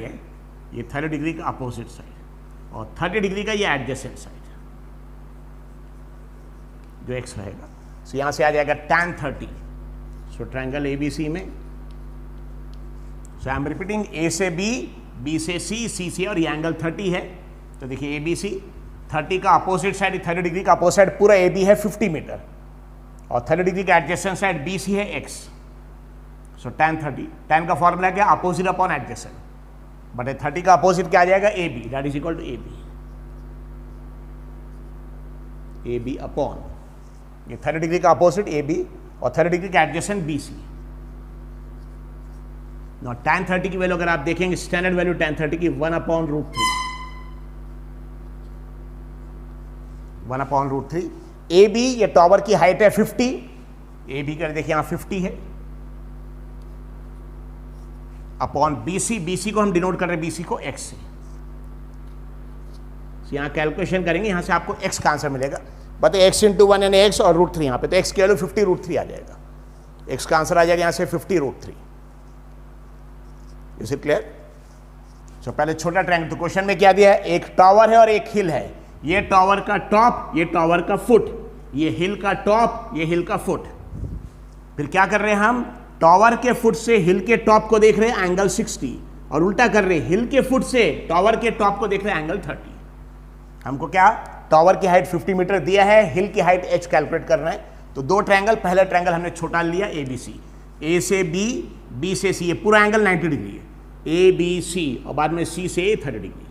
ये 30 डिग्री का अपोजिट साइड और 30 डिग्री का ये एडजेसेंट साइड जो x रहेगा। सो यहां से आ जाएगा tan 30। सो ट्रायंगल ABC में, सो आई एम रिपीटिंग, A से B, B से C, C से, और ये एंगल 30 है। तो देखिए ABC 30 का अपोजिट साइड, 30 डिग्री का अपोजिट साइड पूरा AB है 50 मीटर और 30 डिग्री का एडजेसेंट साइड BC है x। सो tan 30, tan का फॉर्मूला क्या, अपोजिट अपॉन एडजेसेंट, बट 30 का अपोजिट क्या आ जाएगा, AB, that is equal to AB upon ये 30 डिग्री का अपोजिट AB और 30 डिग्री का एडजेसेंट BC। Now tan 30 की वैल्यू अगर आप देखेंगे, स्टैंडर्ड वैल्यू tan 30 की 1/√3, 1/√3। AB ये टॉवर की हाइट है 50, AB कर देखिए यहां 50 है, अपॉन BC, BC को हम डिनोट कर रहे हैं BC को x से। यहां कैलकुलेशन करेंगे, यहां से आपको x का आंसर मिलेगा, बताइए x × 1 यानी x और √3, यहां पे तो x की वैल्यू 50√3 आ जाएगा, x का आंसर आ जाएगा यहां से 50√3। Is it clear? सो पहले छोटा ट्रायंगल, तो क्वेश्चन में क्या दिया है, एक टावर है और एक हिल है, ये टावर का टॉप, ये टावर का फुट, ये हिल का टॉप, ये हिल का फुट। फिर क्या कर रहे हैं हम, टावर के फुट से हिल के टॉप को देख रहे हैं एंगल 60 और उल्टा कर रहे हैं, हिल के फुट से टावर के टॉप को देख रहे हैं एंगल 30। हमको क्या, टावर की हाइट 50 मीटर दिया है, हिल की हाइट h कैलकुलेट करना है। तो दो ट्रायंगल, पहला ट्रायंगल हमने छोटा लिया ABC, A से B, B से C, ये पूरा एंगल 90 डिग्री है, ABC, और बाद में C से 30 डिग्री,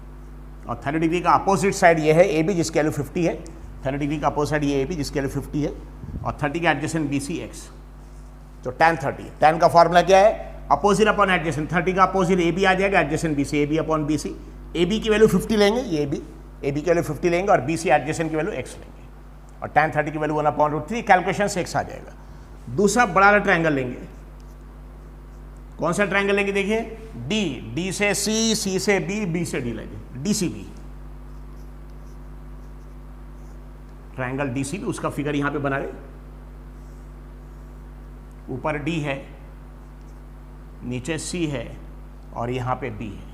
और 30 डिग्री का अपोजिट साइड ये है AB जिसकी वैल्यू 50 है, 30 डिग्री का अपोजिट साइड ये AB जिसकी वैल्यू 50 है, और 30 का एडजेसेंट BC x। तो tan 30, tan का फॉर्मूला क्या है, अपोजिट अपॉन एडजेसेंट, 30 का अपोजिट AB आ जाएगा, adjacent BC, AB upon BC, AB की वैल्यू 50 लेंगे, ये AB की वैल्यू 50 लेंगे और BC एडजेसेंट की वैल्यू x लेंगे, और tan 30 की वैल्यू 1/√3, कैलकुलेशन से x आ जाएगा। दूसरा बड़ा ट्रायंगल लेंगे, कौन सा ट्रायंगल लेंगे, देखिए D से C, C से B, B से D लेंगे, DCB ट्रायंगल DCB, उसका फिगर यहां पे बना रहे, ऊपर D है, नीचे C है और यहां पे B है,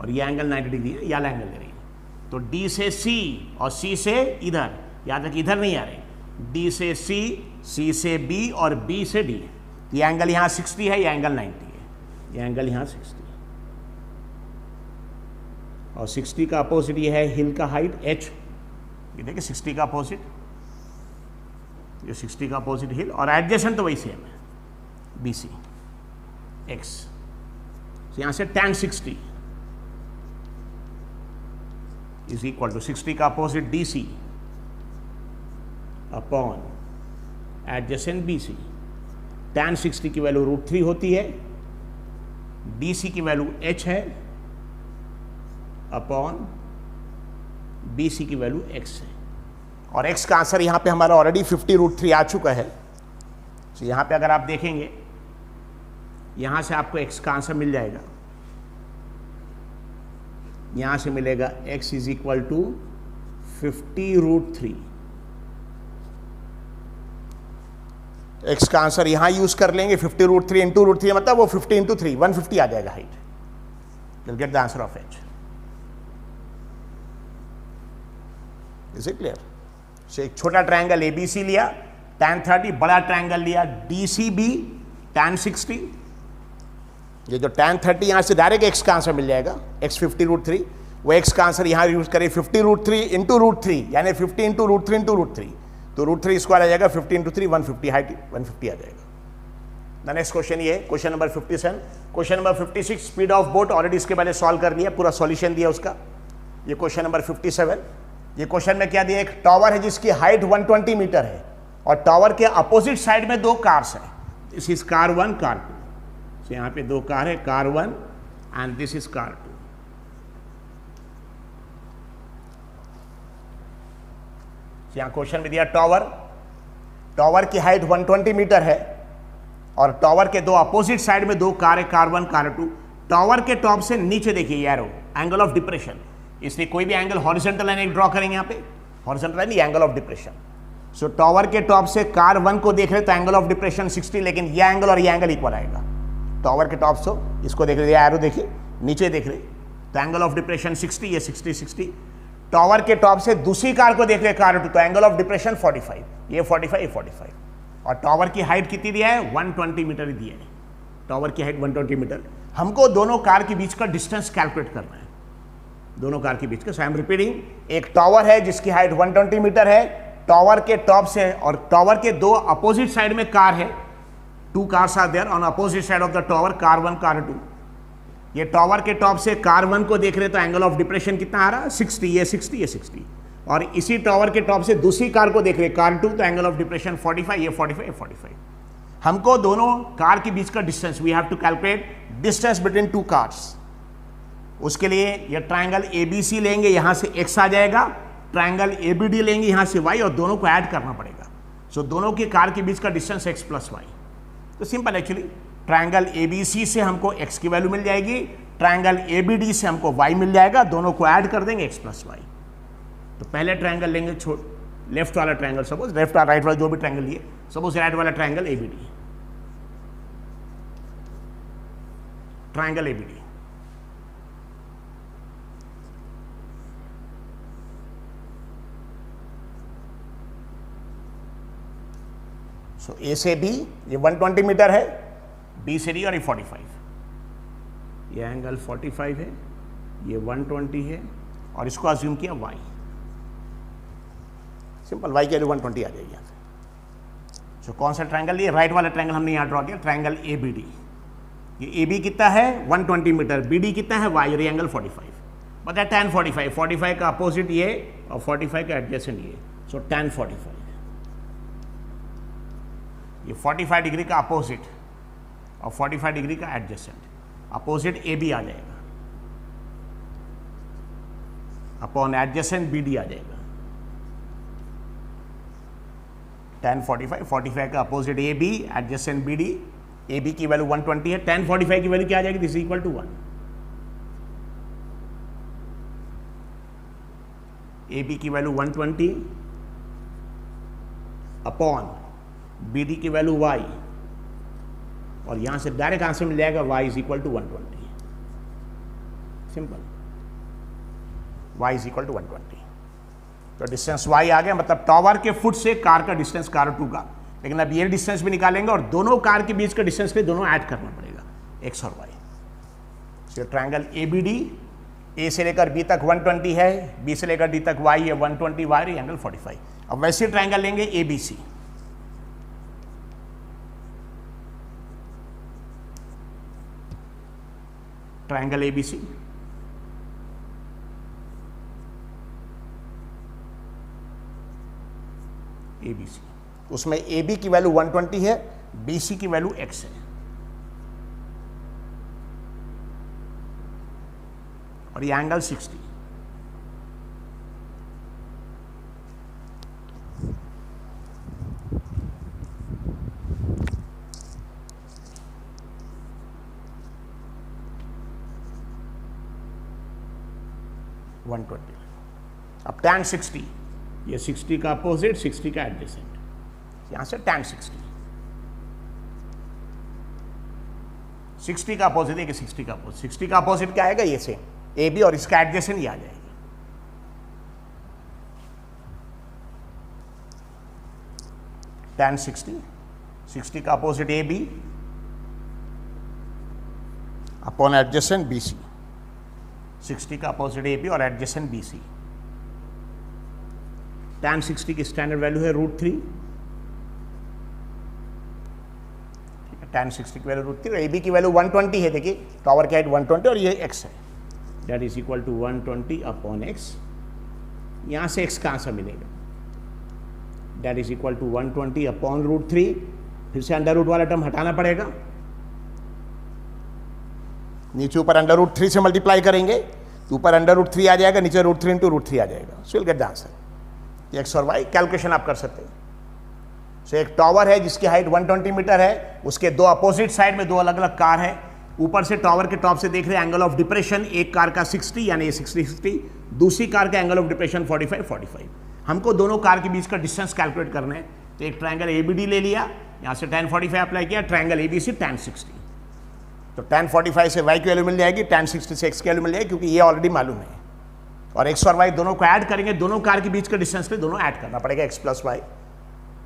और ये एंगल 90 डिग्री है, यह एंगल ले रही है। तो D से C और C से इधर, याद रखिए इधर नहीं आ रहे, D से C, C से B और B से D। ये एंगल यहाँ 60 है, ये एंगल 90 है, ये एंगल यहाँ 60 और 60 का अपोजिट ये है हिल का हाइट h, ये देखिए 60 का अपोजिट, ये 60 का अपोजिट हिल, और एडजेसेंट तो वही सेम है BC x। तो यहाँ से tan 60 इज इक्वल टू 60 का opposite DC upon adjacent BC। tan 60 की वैल्यू √3 होती है, DC की वैल्यू h है, अपॉन BC की वैल्यू x है, और x का आंसर यहाँ पे हमारा ऑलरेडी 50√3 आ चुका है। तो यहाँ पे अगर आप देखेंगे, यहाँ से आपको x का आंसर मिल जाएगा, यहाँ से मिलेगा x इज इक्वल टू 50√3। x का आंसर यहां यूज कर लेंगे, 50√3 इंटू √3 मतलब वो 50 इंटू 3, 150 आ जाएगा height. you'll get the answer of h। Is it clear? So एक छोटा ट्रायंगल ABC लिया, tan 30, बड़ा ट्रायंगल लिया DCB, tan 60। ये जो tan 30 यहां से डायरेक्ट x का आंसर मिल जाएगा, x 50√3, वो x का आंसर यहां यूज करें 50√3 इंटू √3, यानी 50 इंटू √3 इंटू √3, तो √3 स्क्वायर आ जाएगा, 50 इंटू 3 150, हाइट 150 आ जाएगा। नेक्स्ट क्वेश्चन ये है, question number 57। Question number 56, speed of boat, already इसके पहले सॉल्व कर लिया, पूरा सॉल्यूशन दिया उसका। ये क्वेश्चन नंबर 57, ये क्वेश्चन में क्या दिया, एक टावर है जिसकी हाइट 120 मीटर है और टावर के अपोजिट साइड में दो कार्स है, दिस इज कार 1, कार 2। तो यहाँ पे दो कार है, car 1 and this is car 2। यहाँ क्वेश्चन में दिया टावर की हाइट 120 मीटर है और टावर के दो अपोजिट साइड में दो कार है, कार 1, कार 2। टावर के टॉप से नीचे देखिए एरो, एंगल ऑफ डिप्रेशन, इसलिए कोई भी एंगल हॉरिजॉन्टल लाइन एक ड्रॉ करेंगे, यहाँ पे horizontal line, angle of depression. So tower के टॉप से कार 1 को देख रहे तो एंगल ऑफ डिप्रेशन 60, लेकिन ये एंगल और ये एंगल इक्वल आएगा। टावर के टॉप से इसको देख रहे, एरो देखिए नीचे देख रहे तो एंगल ऑफ डिप्रेशन 60, ये 60। टावर के टॉप से दूसरी कार को देख रहे कार 2 तो एंगल ऑफ डिप्रेशन 45, ये 45 ये 45। और टावर की हाइट कितनी दिया है? 120 मीटर ही दिया है। टावर की हाइट 120 मीटर। हमको दोनों कार के बीच का डिस्टेंस कैलकुलेट करना है, दोनों कार के बीच का। सो आई एम रिपीटिंग, एक टावर है जिसकी हाइट 120 मीटर है, टावर के टॉप से, और टावर के दो अपोजिट साइड में कार है, 2 cars are there on opposite side of the tower, car 1 car 2। ये टावर के टॉप से कार 1 को देख रहे तो एंगल ऑफ डिप्रेशन कितना आ रहा है? 60, ये 60 ये 60। और इसी टावर के टॉप से दूसरी कार को देख रहे कार 2 तो एंगल ऑफ डिप्रेशन 45, ये 45 ये 45। हमको दोनों कार के बीच का distance, we have to calculate distance between 2 cars। उसके लिए ये ट्रायंगल ABC लेंगे, यहां से x आ जाएगा, ट्रायंगल ABD लेंगे यहां से y, और दोनों को ऐड करना पड़ेगा। सो दोनों की कार के बीच का डिस्टेंस x + y। तो सिंपल एक्चुअली, ट्रायंगल ABC से हमको x की वैल्यू मिल जाएगी, ट्रायंगल ABD से हमको y मिल जाएगा, दोनों को ऐड कर देंगे x + y। तो पहले ट्रायंगल लेंगे लेफ्ट वाला ट्रायंगल, सपोज लेफ्ट और राइट वाला जो भी ट्रायंगल लिए, सपोज राइट वाला triangle ABD, triangle ABD। So A से B ये 120 मीटर है, B से D और ये 45, ये एंगल 45 है, ये 120 है, और इसको अज्यूम किया y, सिंपल y की वैल्यू 120 आ जाएगी यहाँ से। सो कौन सा ट्रायंगल लिए? राइट वाला ट्रायंगल हमने यहाँ ड्रॉ किया, ट्रायंगल ABD। ये AB कितना है? 120 मीटर, BD कितना है? y, और ये एंगल 45, बता tan 45, 45 का अपोजिट ये और 45 का एडजेसेंट ये, सो tan 45। ये 45 डिग्री का अपोजिट और 45 डिग्री का एडजेसेंट, अपोजिट AB आ जाएगा, अपॉन एडजेसेंट BD आ जाएगा। tan 45, 45 का opposite AB, adjacent BD, AB की वैल्यू 120 है, tan 45 की वैल्यू क्या आ जाएगी? This equal to 1। AB की वैल्यू 120 अपॉन BD की वैल्यू y, और यहां से डायरेक्ट आंसर मिल जाएगा y is equal to 120। Simple, y is equal to 120। तो डिस्टेंस y आ गया, मतलब टावर के फुट से कार का डिस्टेंस कार 2 का। लेकिन अब ये डिस्टेंस भी निकालेंगे और दोनों कार के बीच का डिस्टेंस पे दोनों ऐड करना पड़ेगा, x और y। So triangle ABD, A से लेकर B तक 120 है, B से लेकर D तक y है 120 y, एंगल 45। अब वैसे ट्रायंगल लेंगे ABC, ट्रायंगल ABC, ABC, उसमें AB की वैल्यू 120 है, BC की वैल्यू x है, और ये एंगल 60। अब tan 60, ये 60 का अपोजिट, 60 का एडजेसेंट, यहां से tan 60 का अपोजिट है कि 60 का अपोजिट, 60 का अपोजिट क्या आएगा? ये से AB, और इसका एडजेसेंट ये आ जाएगा। tan 60, 60 का opposite AB upon adjacent BC, 60 का अपोजिट AB और एडजेसेंट BC। tan 60 की स्टैंडर्ड वैल्यू है √3, tan 60 की वैल्यू √3, और AB की वैल्यू 120 है। देखिए टावर की हाइट 120 और ये x है, that is equal to 120 upon x। यहाँ से x का आंसर मिलेगा, that is equal to 120 upon √3। फिर से अंडर रूट वाला टर्म हटाना पड़ेगा, नीचे ऊपर अंडर रूट 3 से मल्टीप्लाई करेंगे तो ऊपर अंडर रूट 3 आ जाएगा, नीचे √3 × √3 आ जाएगा। So will get the answer. X और वाई कैलकुलेशन आप कर सकते हैं। सो एक टावर है जिसकी हाइट 120 मीटर है, उसके दो अपोजिट साइड में दो अलग अलग कार है। ऊपर से टावर के टॉप से देख रहे हैं एंगल ऑफ डिप्रेशन, एक कार का 60 यानी 60, दूसरी कार का एंगल ऑफ डिप्रेशन 45। हमको दोनों कार के बीच का डिस्टेंस कैलकुलेट करना है। तो एक ट्रायंगल ABD ले लिया, यहाँ से tan 45 अप्लाई किया, ट्रायंगल ABC tan 60। तो tan 45 से y की वैल्यू मिल जाएगी, tan 60 से x की वैल्यू मिल जाएगी, क्योंकि ये ऑलरेडी मालूम है। और x और y दोनों को ऐड करेंगे, दोनों कार के बीच का डिस्टेंस पे दोनों ऐड करना पड़ेगा, x प्लस y।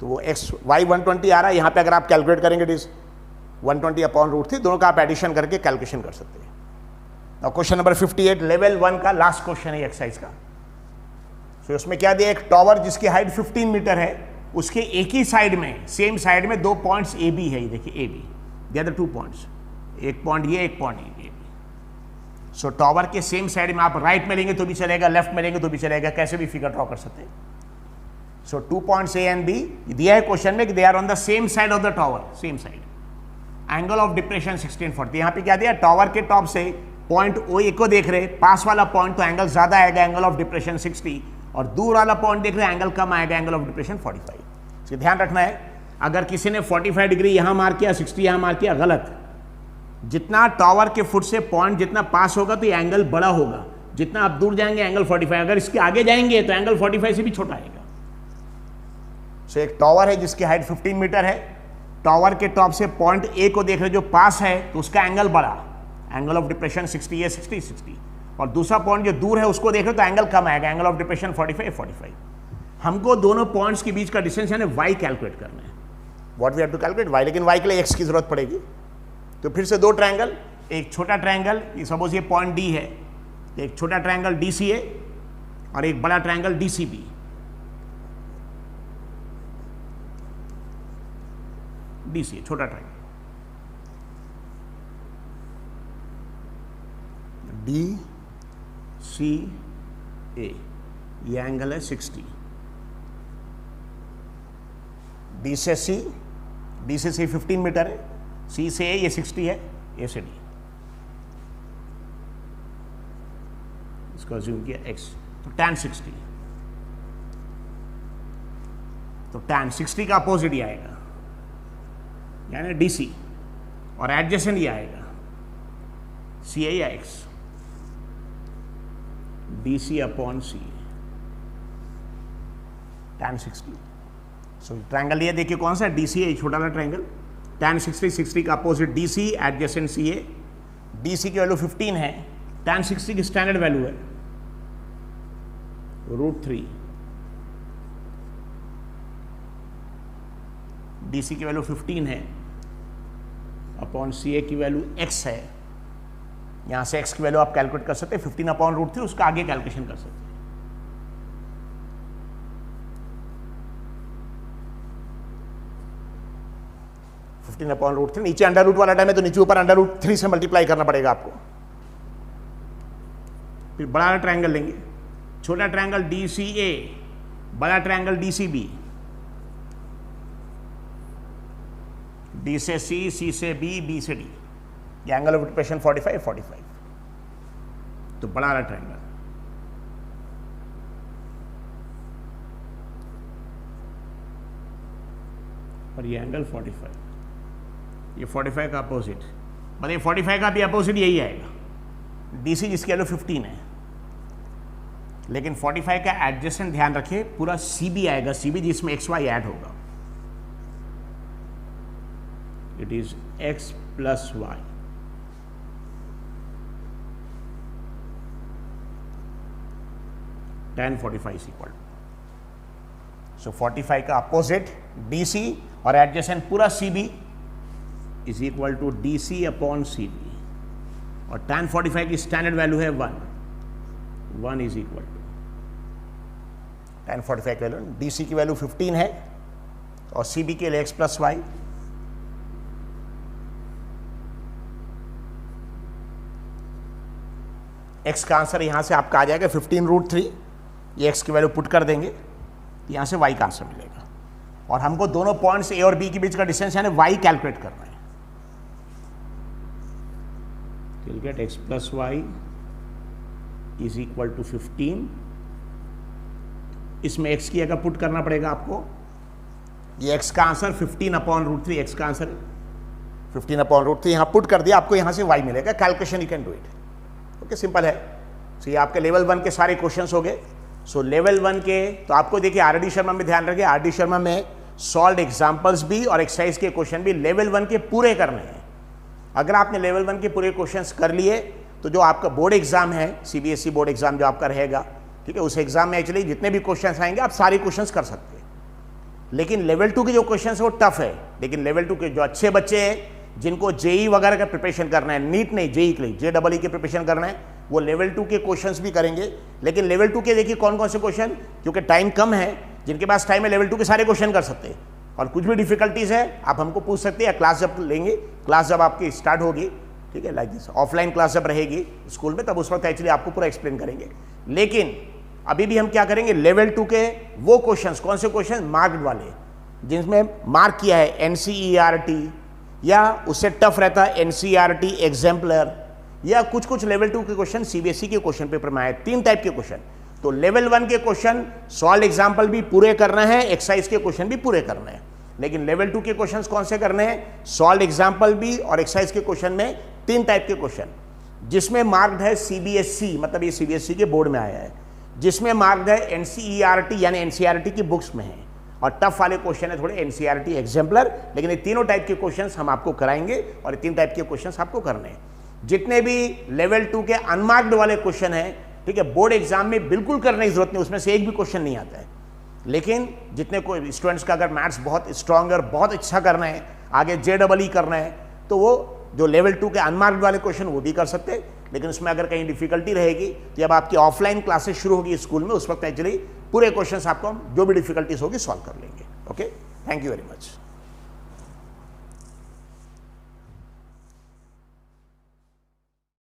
तो वो y 120 आ रहा है, यहाँ पे अगर आप कैलकुलेट करेंगे 120/√3, दोनों का आप एडिशन करके कैलकुलेशन कर सकते हैं। और क्वेश्चन नंबर 58 लेवल 1 का लास्ट क्वेश्चन है एक्सरसाइज का। तो उसमें क्या दिया, एक टावर जिसकी हाइट 15 मीटर है, उसके एक ही साइड में, सेम साइड में 2 पॉइंट्स AB है, ये देखिए AB, द अदर 2 पॉइंट्स, एक पॉइंट ये, एक पॉइंट ये। सो टावर के सेम साइड में आप राइट में लेंगे तो भी चलेगा, लेफ्ट में लेंगे तो भी चलेगा, कैसे भी फिगर ड्रॉ कर सकते हैं। So 2 points A and B दिया है क्वेश्चन में कि they are on the same side of the tower, same side, angle of depression 16 and 40। यहाँ पे क्या दिया, टावर के टॉप से पॉइंट OA को देख रहे, पास वाला पॉइंट तो एंगल ज्यादा आएगा, एंगल ऑफ डिप्रेशन 60, और दूर वाला पॉइंट देख रहे एंगल कम आएगा, एंगल ऑफ डिप्रेशन 45। तो ध्यान रखना है, अगर किसी ने 45 डिग्री यहां मार किया, 60 यहां मार किया, गलत। जितना टावर के फुट से पॉइंट जितना पास होगा तो ये एंगल बड़ा होगा, जितना आप दूर जाएंगे एंगल 45, अगर इसके आगे जाएंगे तो एंगल 45 से भी छोटा आएगा। सो एक टावर है जिसकी हाइट 15 मीटर है, टावर के टॉप से पॉइंट A को देख रहे जो पास है तो उसका एंगल बड़ा, एंगल ऑफ डिप्रेशन 60 है, 60, और दूसरा पॉइंट जो दूर है उसको देख रहे तो एंगल कम आएगा, एंगल ऑफ डिप्रेशन 45। हमको दोनों पॉइंट्स के बीच का डिस्टेंस यानी y कैलकुलेट करना है, what we have to calculate y, लेकिन y के लिए x की जरूरत पड़ेगी। तो फिर से 2 ट्रायंगल, एक छोटा ट्रायंगल, सपोज ये पॉइंट D है, एक छोटा ट्रायंगल DCA और एक बड़ा ट्रायंगल DCB। DCA छोटा ट्रायंगल, DCA, ये एंगल है 60। D से C, D से C 15 मीटर है, C से A ये 60 है, A से D, इसको अज्यूम किया x, तो tan 60, तो tan 60 का अपोजिट ही आएगा यानी DC, और एडजेसेंट ही आएगा CA या x, DC/CA, tan 60। सो ट्रायंगल ये देखिए कौन सा, DCA छोटा वाला ट्रायंगल, tan 60 का opposite DC, adjacent CA, DC की वैल्यू 15 है, tan 60 की स्टैंडर्ड वैल्यू है √3, DC की वैल्यू 15 है अपॉन CA की वैल्यू x है, यहां से x की वैल्यू आप कैलकुलेट कर सकते हैं 15/√3, उसका आगे कैलकुलेशन कर सकते हैं। √3, नीचे अंडर रूट वाला टाइम है तो नीचे ऊपर √3 से मल्टीप्लाई करना पड़ेगा आपको। फिर बड़ा ट्रायंगल लेंगे, छोटा ट्रायंगल DCA, बड़ा ट्रायंगल DCB, D से C, C से B, B से D, ये एंगल ऑफ डिप्रेशन 45। तो बड़ा वाला ट्रायंगल, और ये एंगल 45, ये 45 का अपोजिट, मतलब ये 45 का भी अपोजिट यही आएगा, DC जिसकी वैल्यू 15 है, लेकिन 45 का एडजेसेंट ध्यान रखिए पूरा CB आएगा, CB जिसमें XY ऐड होगा, it is x plus y, tan 45 equal, so 45 का अपोजिट DC और एडजेसेंट पूरा CB is equal to DC/CB, और tan 45 की स्टैंडर्ड वैल्यू है 1 इज इक्वल टू tan 45 की वैल्यू, DC की वैल्यू 15 है और CB के लिए x प्लस y, x का आंसर यहां से आपका आ जाएगा 15√3, ये x की वैल्यू पुट कर देंगे, यहां से y का आंसर मिलेगा, और हमको दोनों पॉइंट्स A और B के बीच का डिस्टेंस यानी y कैलकुलेट करना है। You'll get x plus y is equal to 15, इसमें x की जगह पुट करना पड़ेगा आपको, ये x का आंसर 15/√3, x का आंसर 15/√3 यहां पुट कर दिया, आपको यहां से y मिलेगा, calculation you can do it, okay, simple है। तो ये आपके लेवल 1 के सारे क्वेश्चंस हो गए। सो लेवल 1 के, तो आपको देखिए आर.डी. शर्मा में ध्यान रखिए, आर.डी. शर्मा में सॉल्व एग्जाम्पल्स भी और एक्सरसाइज के क्वेश्चन भी लेवल 1 के पूरे करने हैं। अगर आपने लेवल 1 के पूरे क्वेश्चंस कर लिए तो जो आपका बोर्ड एग्जाम है, सीबीएसई बोर्ड एग्जाम जो आपका रहेगा, ठीक है, उस एग्जाम में एक्चुअली जितने भी क्वेश्चंस आएंगे आप सारे क्वेश्चंस कर सकते हैं। लेकिन लेवल 2 के जो क्वेश्चंस है वो टफ है। लेकिन लेवल 2 के जो अच्छे बच्चे हैं जिनको जेई वगैरह का प्रिपरेशन करना है, नीट नहीं जेई के लिए, JEE के प्रिपरेशन करना है, वो लेवल 2 के क्वेश्चंस भी करेंगे। लेकिन लेवल 2 के देखिए कौन कौन से क्वेश्चन, क्योंकि टाइम कम है, जिनके पास टाइम है लेवल 2 के सारे क्वेश्चन कर सकते हैं। और कुछ भी डिफिकल्टीज है आप हमको पूछ सकते हैं, क्लास जब लेंगे, क्लास जब आपकी स्टार्ट होगी, ठीक है, लाइक दिस ऑफलाइन क्लास जब रहेगी स्कूल में, तब उस वक्त एक्चुअली आपको पूरा एक्सप्लेन करेंगे। लेकिन अभी भी हम क्या करेंगे, लेवल 2 के वो क्वेश्चंस, कौन से क्वेश्चन मार्क्ड वाले, जिसमें मार्क किया है NCERT या उससे टफ रहता है NCERT एग्जाम्पलर, या कुछ कुछ लेवल 2 के क्वेश्चन सीबीएसई के क्वेश्चन पेपर में आए, 3 टाइप के क्वेश्चन। तो लेवल 1 के क्वेश्चन सॉल्व एग्जाम्पल भी पूरे करना है, एक्सरसाइज के क्वेश्चन भी पूरे करने हैं। लेकिन लेवल 2 के क्वेश्चन कौन से करने हैं, सॉल्व एग्जाम्पल भी और एक्सरसाइज के क्वेश्चन में 3 टाइप के क्वेश्चन, जिसमें मार्क्ड है सीबीएसई, मतलब ये सीबीएसई के बोर्ड में आया है, जिसमें मार्क्ड है NCERT यानी NCERT की बुक्स में है, और टफ वाले क्वेश्चन है थोड़े NCERT एग्जाम्पलर। लेकिन ये तीनों टाइप के क्वेश्चंस हम आपको कराएंगे और ये 3 टाइप के क्वेश्चंस आपको करने हैं। जितने भी लेवल 2 के अनमार्क्ड वाले क्वेश्चन हैं, ठीक है, बोर्ड एग्जाम में बिल्कुल करने की जरूरत नहीं, उसमें से एक भी क्वेश्चन नहीं आता है। लेकिन जितने कोई स्टूडेंट्स का अगर मैथ्स बहुत स्ट्रांग और बहुत अच्छा करना है, आगे JEE करना है, तो वो जो लेवल 2 के अनमार्क्ड वाले क्वेश्चन वो भी कर सकते हैं। लेकिन उसमें अगर कहीं डिफिकल्टी रहेगी, जब आपकी ऑफलाइन क्लासेस शुरू होगी स्कूल में, उस वक्त एक्चुअली पूरे क्वेश्चंस आपको जो भी डिफिकल्टीज होगी सॉल्व कर लेंगे। Okay, thank you very much.